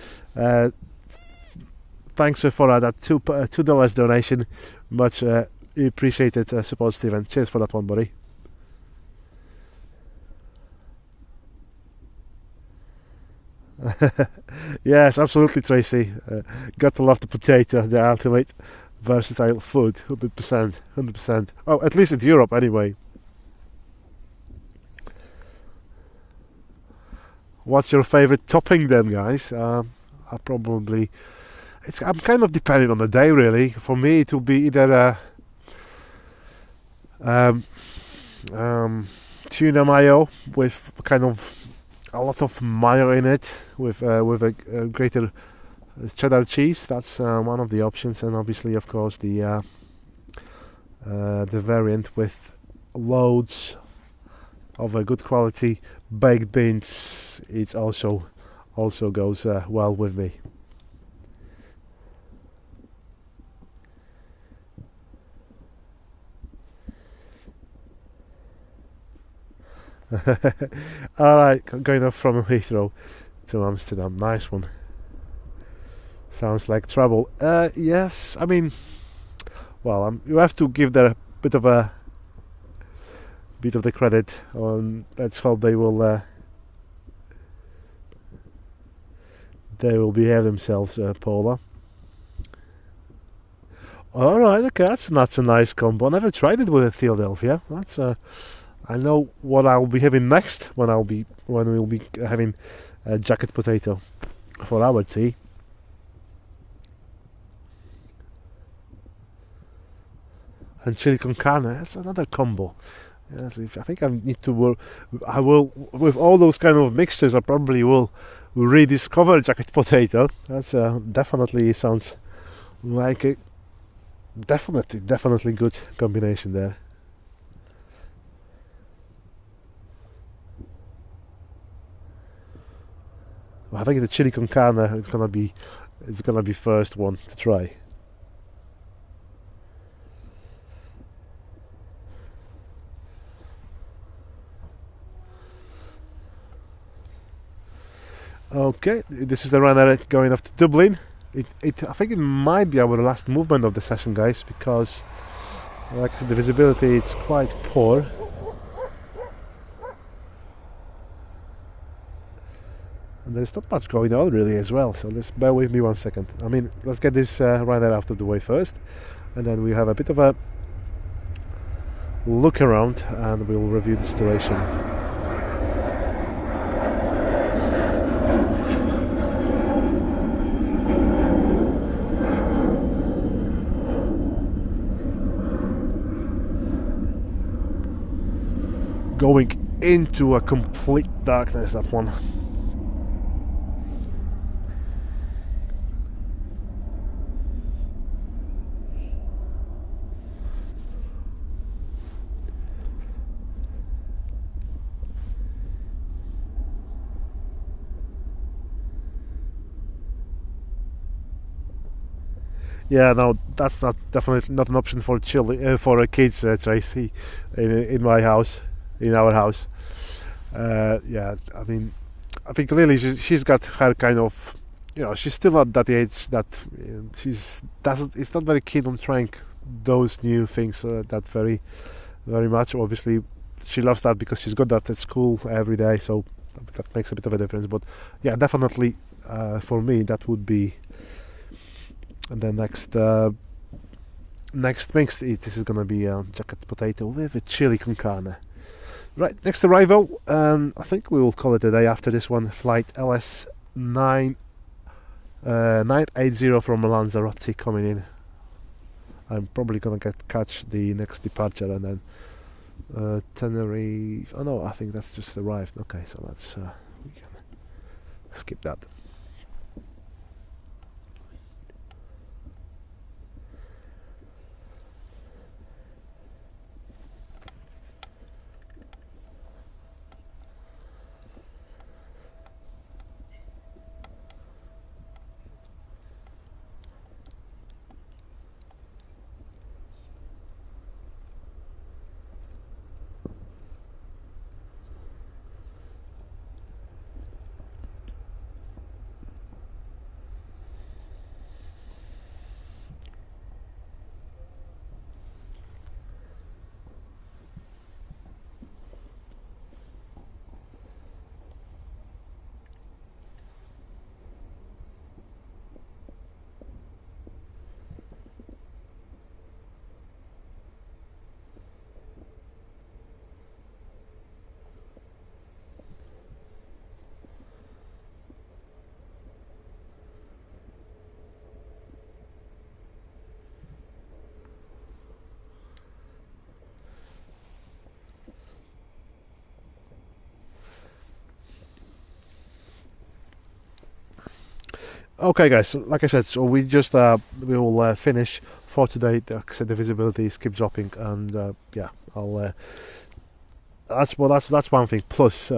[SPEAKER 1] thanks for that $2 donation. Much appreciated support, Stephen. Cheers for that one, buddy. Yes, absolutely, Tracy. Got to love the potato, the ultimate versatile food. 100%. Oh, at least in Europe, anyway. What's your favorite topping, then, guys? I'm kind of depending on the day, really. For me, it will be either tuna mayo with kind of a lot of mayo in it, with a greater cheddar cheese. That's one of the options, and obviously, of course, the variant with loads of a good quality baked beans. It also goes well with me. Alright, going off from Heathrow to Amsterdam. Nice one. Sounds like trouble. Yes, I mean, well, you have to give that a bit of the credit. Let's hope they will behave themselves, Paula. Alright, okay, that's a nice combo. I never tried it with a Philadelphia. That's I know what I'll be having next when we'll be having a jacket potato. for our tea. And chili con carne, that's another combo. Yes, I think I need to work. I will, with all those kind of mixtures, I probably will rediscover jacket potato. That's definitely sounds like a definitely good combination there. I think the chili con carne is gonna be first one to try. Okay, this is the runner going off to Dublin. I think it might be our last movement of the session, guys, because, like I said, the visibility it's quite poor. And there's not much going on really as well, so let's bear with me 1 second. I mean, let's get this runner out of the way first, and then we have a bit of a look around and we'll review the situation. Going into a complete darkness, that one. Yeah, no, that's definitely not an option for kids, Tracy, in my house. In our house, yeah. I mean, I think clearly she's got her kind of, she's still at that age that is not very keen on trying those new things that very much. Obviously, she loves that because she's got that at school every day, so that makes a bit of a difference. But yeah, definitely for me that would be the next things to eat. This is gonna be jacket potato with a chili con carne. Right, next arrival, I think we will call it a day after this one. Flight LS 980 from Lanzarote coming in. I'm probably gonna catch the next departure and then Tenerife. Oh no, I think that's just arrived. Okay, so that's we can skip that. Okay, guys. Like I said, so we just we will finish for today. Like I said, the visibility keeps dropping, and yeah, I'll. That's one thing. Plus,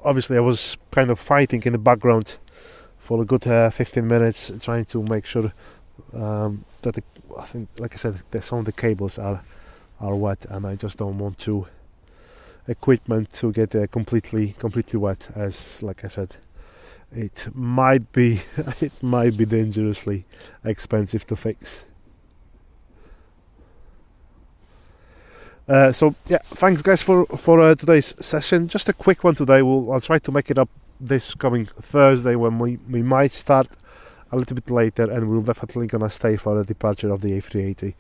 [SPEAKER 1] obviously, I was kind of fighting in the background for a good 15 minutes, trying to make sure that I think, like I said, some of the cables are wet, and I just don't want equipment to get completely wet. As like I said, it might be dangerously expensive to fix. So yeah, thanks guys for today's session. Just a quick one today. I'll try to make it up this coming Thursday when we might start a little bit later, and we'll definitely gonna stay for the departure of the A380.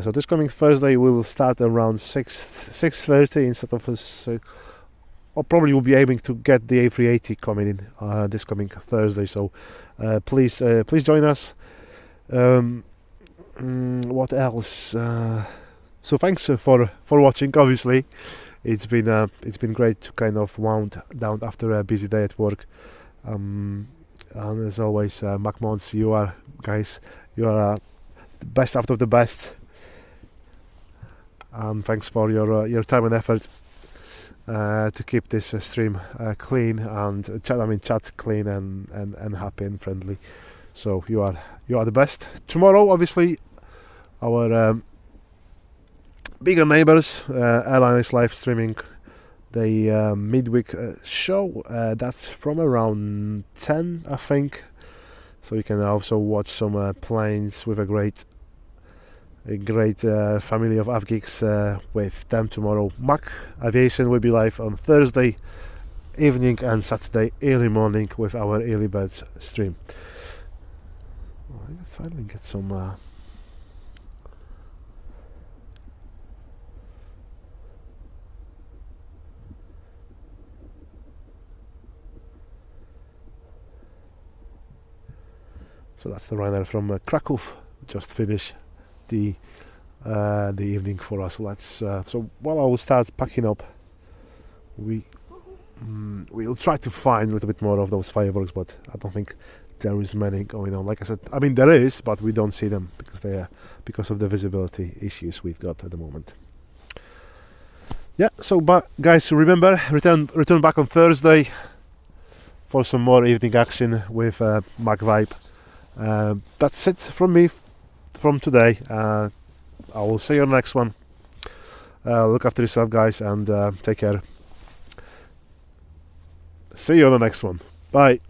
[SPEAKER 1] So this coming Thursday we will start around 6:30 instead of probably will be aiming to get the A380 coming in this coming Thursday. So please join us. What else? So thanks for watching. Obviously, it's been great to kind of wound down after a busy day at work. And as always, Macc Mods, you are the best out of the best. And thanks for your time and effort to keep this stream clean and chat clean and happy and friendly. So you are the best. Tomorrow, obviously, our bigger neighbors, Airline is live streaming the midweek show. That's from around 10, I think. So you can also watch some planes with a great family of avgeeks with them tomorrow. Macc Aviation will be live on Thursday evening and Saturday early morning with our early birds stream. I finally get some so that's the runner from Krakow. Just finished the evening for us. So while I will start packing up, we'll try to find a little bit more of those fireworks, but I don't think there is many going on. Like I said, I mean there is, but we don't see them because of the visibility issues we've got at the moment. Yeah. So, but guys, remember, return back on Thursday for some more evening action with Macc Vibe. That's it from me from today. I will see you on the next one. Look after yourself, guys, and take care. See you on the next one. Bye.